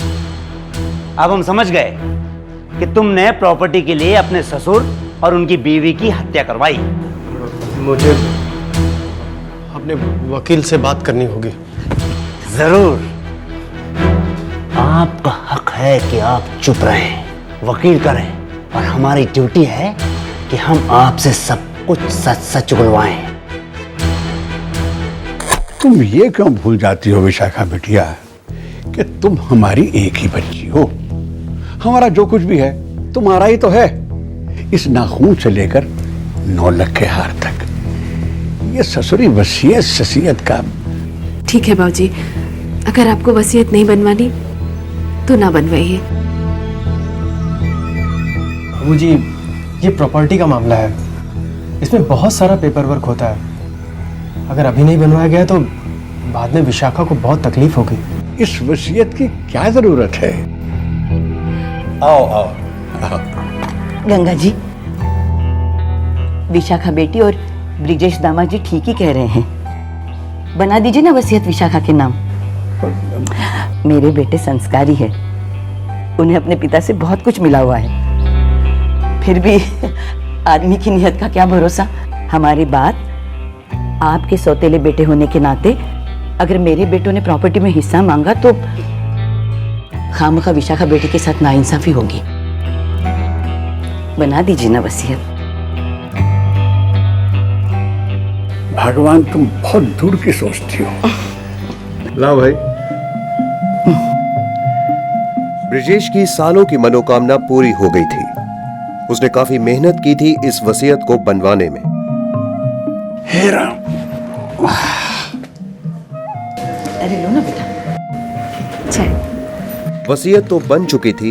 अब हम समझ गए कि तुमने प्रॉपर्टी के लिए अपने ससुर और उनकी बीवी की हत्या करवाई। मुझे अपने वकील से बात करनी होगी। जरूर, आपका हक है कि आप चुप रहें, वकील करें, और हमारी ड्यूटी है कि हम आपसे सब कुछ सच सच उगलवाएं। तुम ये क्यों भूल जाती हो विशाखा बिटिया कि तुम हमारी एक ही बच्ची हो। हमारा जो कुछ भी है तुम्हारा ही तो है, इस नाखून से लेकर 9 लाख के हार तक। ये ससुरी वसीयत ससीयत का। ठीक है बाबूजी, अगर आपको वसीयत नहीं बनवानी तो ना बनवाइए। बाबूजी, ये प्रॉपर्टी का मामला है, इसमें बहुत सारा पेपर वर्क होता है। अगर अभी नहीं बनवाया गया तो बाद में विशाखा को बहुत तकलीफ होगी। इस वसीयत की क्या जरूरत है? आओ आओ, आओ। गंगा जी, विशाखा बेटी और ब्रिजेश दामाद जी ठीक ही कह रहे हैं। बना दीजिए ना वसीयत विशाखा के नाम। मेरे बेटे संस्कारी है, उन्हें अपने पिता से बहुत कुछ मिला हुआ है। फिर भी आदमी की नियत का क्या भरोसा। हमारी बात आपके सौतेले बेटे होने के नाते अगर मेरे बेटों ने प्रॉपर्टी में हिस्सा मांगा तो खामखा विशाखा बेटी के साथ नाइंसाफी होगी। बना दीजिए ना वसीयत। भगवान, तुम बहुत दूर की सोचती हो। लाओ भाई। ब्रिजेश की सालों की मनोकामना पूरी हो गई थी। उसने काफी मेहनत की थी इस वसीयत को बनवाने में। हे राम। अरे लो ना बेटा। वसीयत तो बन चुकी थी,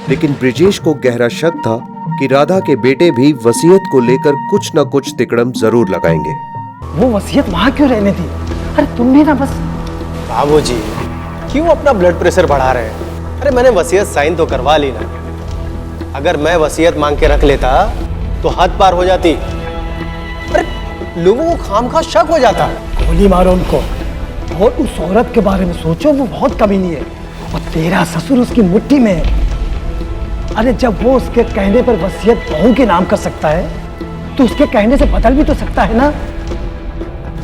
लेकिन ब्रिजेश को गहरा शक था कि राधा के बेटे भी वसीयत को लेकर कुछ न कुछ तिकड़म जरूर लगाएंगे। वो वसीयत वहां क्यों रहने थी? अरे तुम भी ना बस। बाबूजी, क्यों अपना ब्लड प्रेशर बढ़ा रहे हैं? अरे मैंने वसीयत साइन तो करवा ली ना। अगर मैं वसीयत मांग के रख लेता तो हद पार हो जाती। अरे लोगों को खामखा शक हो जाता। गोली मारो उनको। और उस औरत के बारे में सोचो, वो बहुत कमीनी है और तेरा ससुर उसकी मुट्ठी में है। अरे जब वो उसके कहने पर वसीयत बहू के नाम कर सकता है तो उसके कहने से बदल भी तो सकता है ना।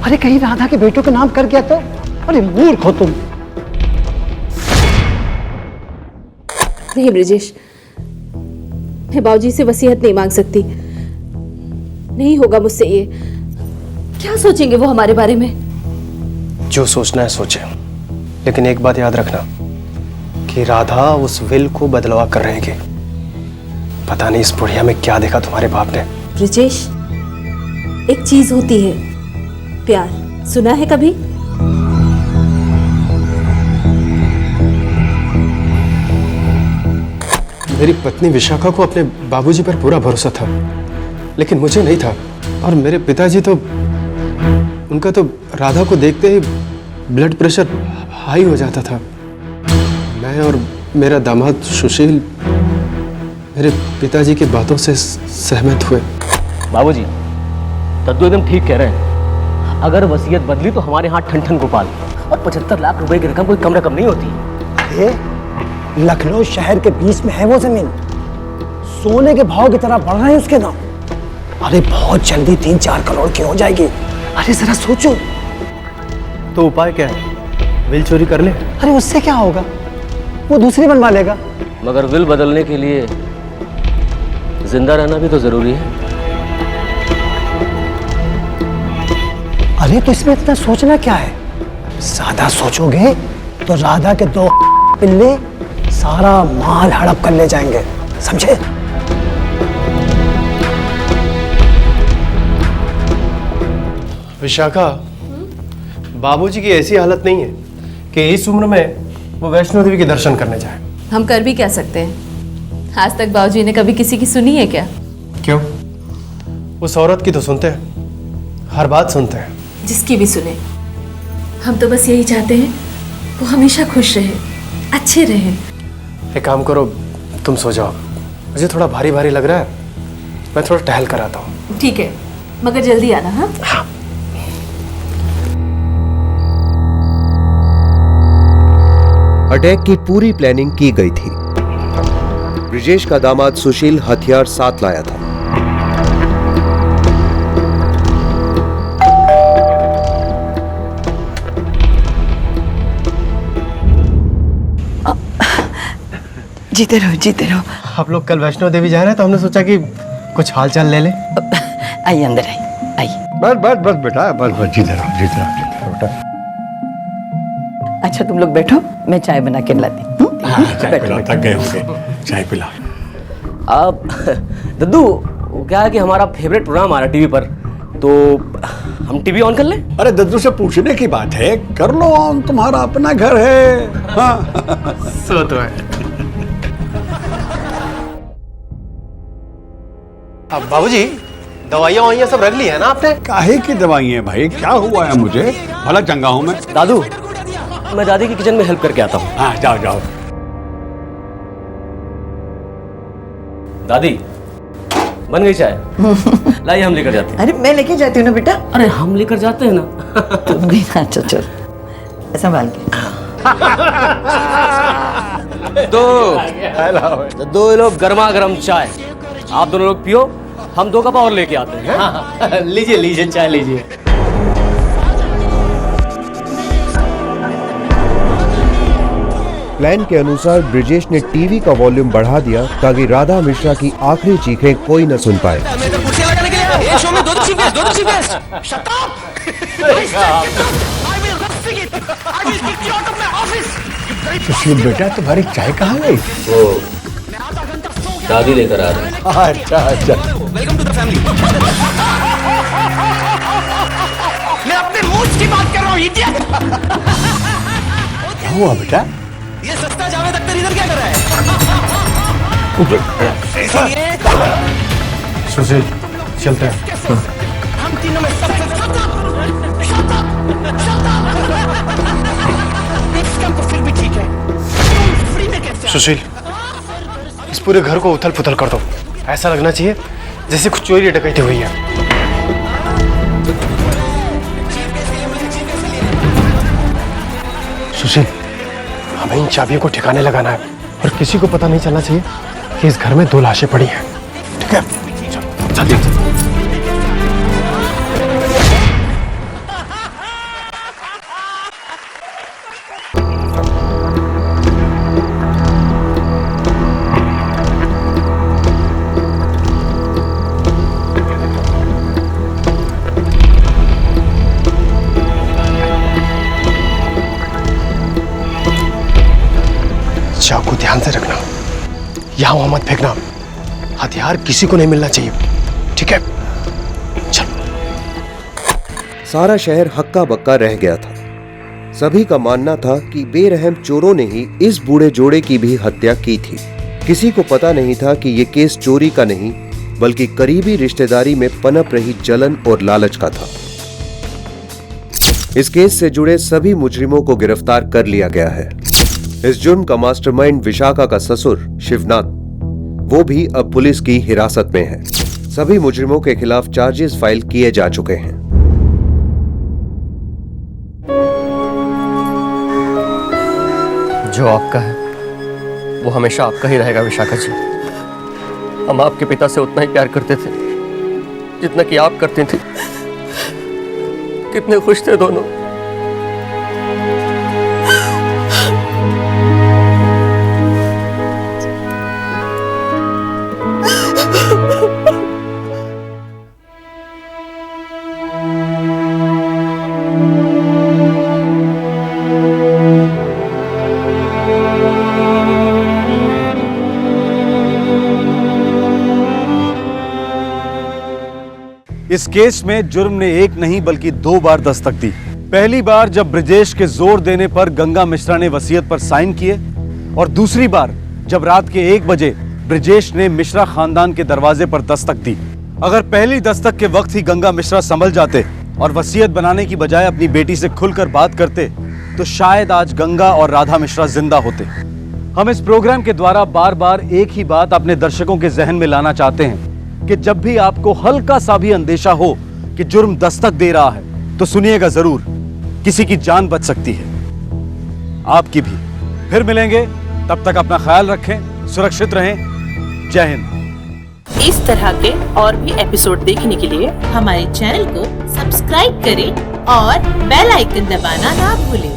अरे कहीं राधा के बेटों के नाम कर गया तो? अरे मूर्ख हो तुम। नहीं ब्रिजेश, मैं बाबूजी से वसीयत नहीं मांग सकती। नहीं होगा मुझसे ये। क्या सोचेंगे वो हमारे बारे में? जो सोचना है सोचे, लेकिन एक बात याद रखना कि राधा उस विल को बदलवा कर रहेगी। पता नहीं इस बुढ़िया में क्या देखा तुम्हारे बाप ने। ब्रिजेश, एक चीज होती है प्यार, सुना है कभी? मेरी पत्नी विशाखा को अपने बाबूजी पर पूरा भरोसा था, लेकिन मुझे नहीं था। और मेरे पिताजी तो, उनका तो राधा को देखते ही ब्लड प्रेशर हाई हो जाता था। मैं और मेरा दामाद सुशील मेरे पिताजी की बातों से सहमत हुए। बाबूजी, दद्दू एकदम ठीक कह रहे हैं। अगर वसीयत बदली तो हमारे यहाँ ठन ठन गोपाल। और 75 लाख रुपए की रकम कोई कम रकम नहीं होती। ये लखनऊ शहर के बीच में है वो जमीन, सोने के भाव की तरह बढ़ रहे हैं उसके नाम। अरे बहुत जल्दी 3-4 करोड़ की हो जाएगी। अरे जरा सोचो। तो उपाय क्या है? विल चोरी कर ले। अरे उससे क्या होगा, वो दूसरी बनवा लेगा। मगर विल बदलने के लिए जिंदा रहना भी तो जरूरी है। अरे तो इसमें इतना सोचना क्या है? ज्यादा सोचोगे तो राधा के 2 पिल्ले सारा माल हड़प कर ले जाएंगे, समझे? विशाखा, बाबूजी की ऐसी हालत नहीं है कि इस उम्र में वो वैष्णो देवी के दर्शन करने जाए। हम कर भी क्या सकते हैं? आज तक बाबूजी ने कभी किसी की सुनी है क्या? क्यों? उस औरत की तो सुनते हैं, हर बात सुनते हैं। जिसकी भी सुने, हम तो बस यही चाहते हैं वो हमेशा खुश रहे, अच्छे रहे। एक काम करो, तुम सो जाओ। मुझे थोड़ा भारी भारी लग रहा है, मैं थोड़ा टहल कर आता हूँ। ठीक है, मगर जल्दी आना। हाँ। अटैक की पूरी प्लानिंग की गई थी। ब्रिजेश का दामाद सुशील हथियार साथ लाया था। जीते रहो, जीते रहो। आप लोग कल वैष्णो देवी जा रहे हैं तो हमने सोचा कि कुछ हाल चाल ले लें। आइए अंदर, आइए। बस बस बस बेटा, बस बस, जीते रहो, जीते रहो, जीते रहो बेटा। अच्छा तुम लोग बैठो, मैं चाय बना के लाती हूँ। चाय पिला, थक गए होंगे, चाय पिला। अब दद्दू, क्या है कि हमारा फेवरेट प्रोग्राम आ रहा है टीवी पर, तो हम टीवी ऑन कर लें? अरे दद्दू से पूछने की बात है, कर लो ऑन, तुम्हारा अपना घर है। हाँ। सो तो है। अब बाबूजी, दवाइयाँ सब रख ली है ना आपने? काहे की दवाइयाँ भाई, क्या हुआ है मुझे? भला चंगा हूँ मैं। दादू, मैं दादी की किचन में हेल्प करके आता हूँ। हाँ जाओ जाओ। दादी बन गई चाय? लाइए हम लेकर जाते हैं। अरे मैं लेके जाती हूँ ना बेटा। अरे हम लेकर जाते हैं ना। तुम भी ना, चल संभाल के। दो लोग गर्मा गर्म चाय, आप दोनों लोग पियो, हम 2 कप और लेके आते हैं। हाँ, लीजिए लीजिए चाय लीजिए। प्लान के अनुसार ब्रिजेश ने टीवी का वॉल्यूम बढ़ा दिया ताकि राधा मिश्रा की आखिरी चीखें कोई न सुन पाए। सुशील बेटा तुम्हारी चाय कहाँ गई? दादी लेकर आ रही है। अच्छा अच्छा। Welcome to the family. मैं अपने मूड की बात कर रहा हूँ इडियट। क्या हुआ बेटा? ये सस्ता जावेद अख्तर इधर क्या कर रहा है? सुशील चलते हैं। हम तीनों में सबसे तो फिर भी ठीक है। फ्री में कैसे? सुशील, इस पूरे घर को उथल पुथल कर दो। ऐसा लगना चाहिए जैसे कुछ चोरी डकैती हुई है। सुशील, हमें इन चाबियों को ठिकाने लगाना है और किसी को पता नहीं चलना चाहिए कि इस घर में 2 लाशें पड़ी हैं। ठीक है? जल्दी। चाकू ध्यान से रखना, यहाँ वहां मत फेंकना। हथियार किसी को नहीं मिलना चाहिए। ठीक है? सारा शहर हक्का बक्का रह गया था। सभी का मानना था कि बेरहम चोरों ने ही इस बूढ़े जोड़े की भी हत्या की थी। किसी को पता नहीं था कि ये केस चोरी का नहीं बल्कि करीबी रिश्तेदारी में पनप रही जलन और लालच का था। इस केस से जुड़े सभी मुजरिमों को गिरफ्तार कर लिया गया है। इस जुर्म का मास्टरमाइंड विशाखा का ससुर शिवनाथ, वो भी अब पुलिस की हिरासत में है। सभी मुजरिमों के खिलाफ चार्जेस फाइल किए जा चुके हैं। जो आपका है वो हमेशा आपका ही रहेगा विशाखा जी। हम आपके पिता से उतना ही प्यार करते थे जितना कि आप करती थी। कितने खुश थे दोनों। इस केस में जुर्म ने एक नहीं बल्कि 2 बार दस्तक दी। पहली बार जब ब्रिजेश के जोर देने पर गंगा मिश्रा ने वसीयत पर साइन किए और दूसरी बार जब रात के 1 बजे ब्रिजेश ने मिश्रा खानदान के दरवाजे पर दस्तक दी। अगर पहली दस्तक के वक्त ही गंगा मिश्रा संभल जाते और वसीयत बनाने की बजाय अपनी बेटी से खुलकर बात करते तो शायद आज गंगा और राधा मिश्रा जिंदा होते। हम इस प्रोग्राम के द्वारा बार बार एक ही बात अपने दर्शकों के जहन में लाना चाहते हैं कि जब भी आपको हल्का सा भी अंदेशा हो कि जुर्म दस्तक दे रहा है तो सुनिएगा जरूर, किसी की जान बच सकती है, आपकी भी। फिर मिलेंगे, तब तक अपना ख्याल रखें, सुरक्षित रहें। जय हिंद। इस तरह के और भी एपिसोड देखने के लिए हमारे चैनल को सब्सक्राइब करें और बेल आइकन दबाना ना भूलें।